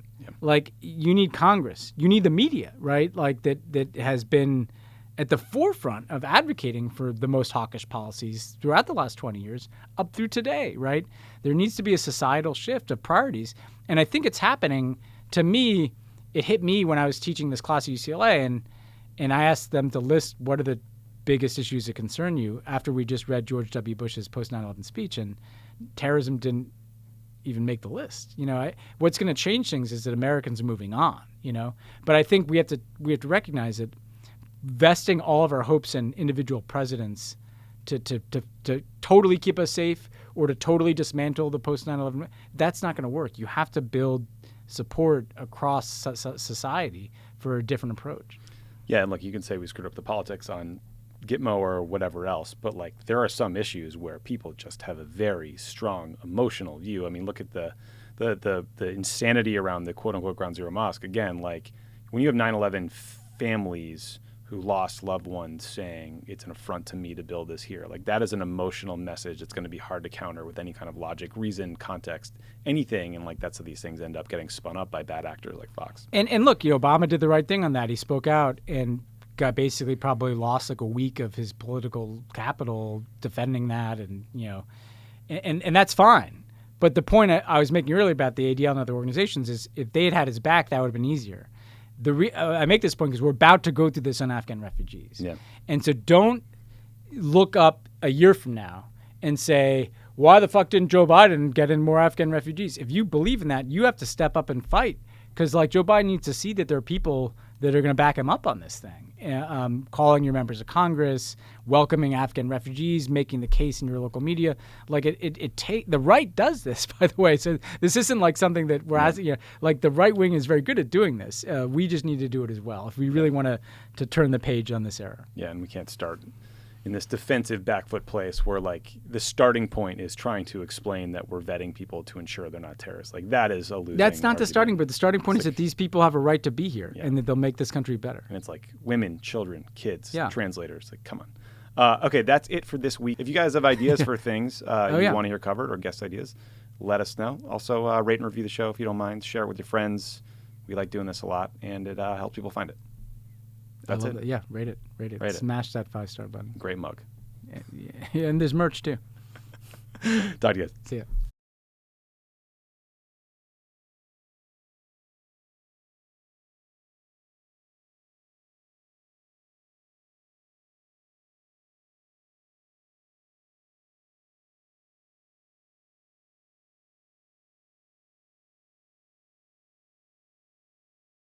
You need Congress, you need the media, right? That has been at the forefront of advocating for the most hawkish policies throughout the last 20 years up through today, right? There needs to be a societal shift of priorities, and I think it's happening. To me, it hit me when I was teaching this class at UCLA, and I asked them to list what are the biggest issues that concern you after we just read George W. Bush's post 9/11 speech, and terrorism didn't even make the list. What's going to change things is that Americans are moving on. But I think we have to recognize that vesting all of our hopes in individual presidents to totally keep us safe or to totally dismantle the post 9/11, that's not going to work. You have to build support across society for a different approach. Yeah, and you can say we screwed up the politics on Gitmo or whatever else, but there are some issues where people just have a very strong emotional view. I mean, look at the insanity around the quote unquote Ground Zero Mosque. Again, when you have 9/11 families who lost loved ones saying it's an affront to me to build this here, that is an emotional message that's going to be hard to counter with any kind of logic, reason, context, anything. And that's how these things end up getting spun up by bad actors like Fox. And look, Obama did the right thing on that. He spoke out and got basically probably lost a week of his political capital defending that, and that's fine. But the point I was making earlier about the ADL and other organizations is if they had his back, that would have been easier. I make this point because we're about to go through this on Afghan refugees. Yeah. And so don't look up a year from now and say, why the fuck didn't Joe Biden get in more Afghan refugees? If you believe in that, you have to step up and fight, because Joe Biden needs to see that there are people that are going to back him up on this thing. Calling your members of Congress, welcoming Afghan refugees, making the case in your local media. The right does this, by the way. So this isn't something that we're asking. The right wing is very good at doing this. We just need to do it as well if we really want to turn the page on this era. Yeah, and we can't start in this defensive back foot place where the starting point is trying to explain that we're vetting people to ensure they're not terrorists. That is a losing That's not argument. the starting point. The starting point is that these people have a right to be here and that they'll make this country better. And it's women, children, kids, translators. Come on. Okay, that's it for this week. If you guys have ideas for things you want to hear covered or guest ideas, let us know. Also, rate and review the show if you don't mind. Share it with your friends. We like doing this a lot, and it helps people find it. That's it. Yeah, rate it. Smash that 5-star button. Great mug. Yeah, and there's merch too. Talk to you guys. See ya.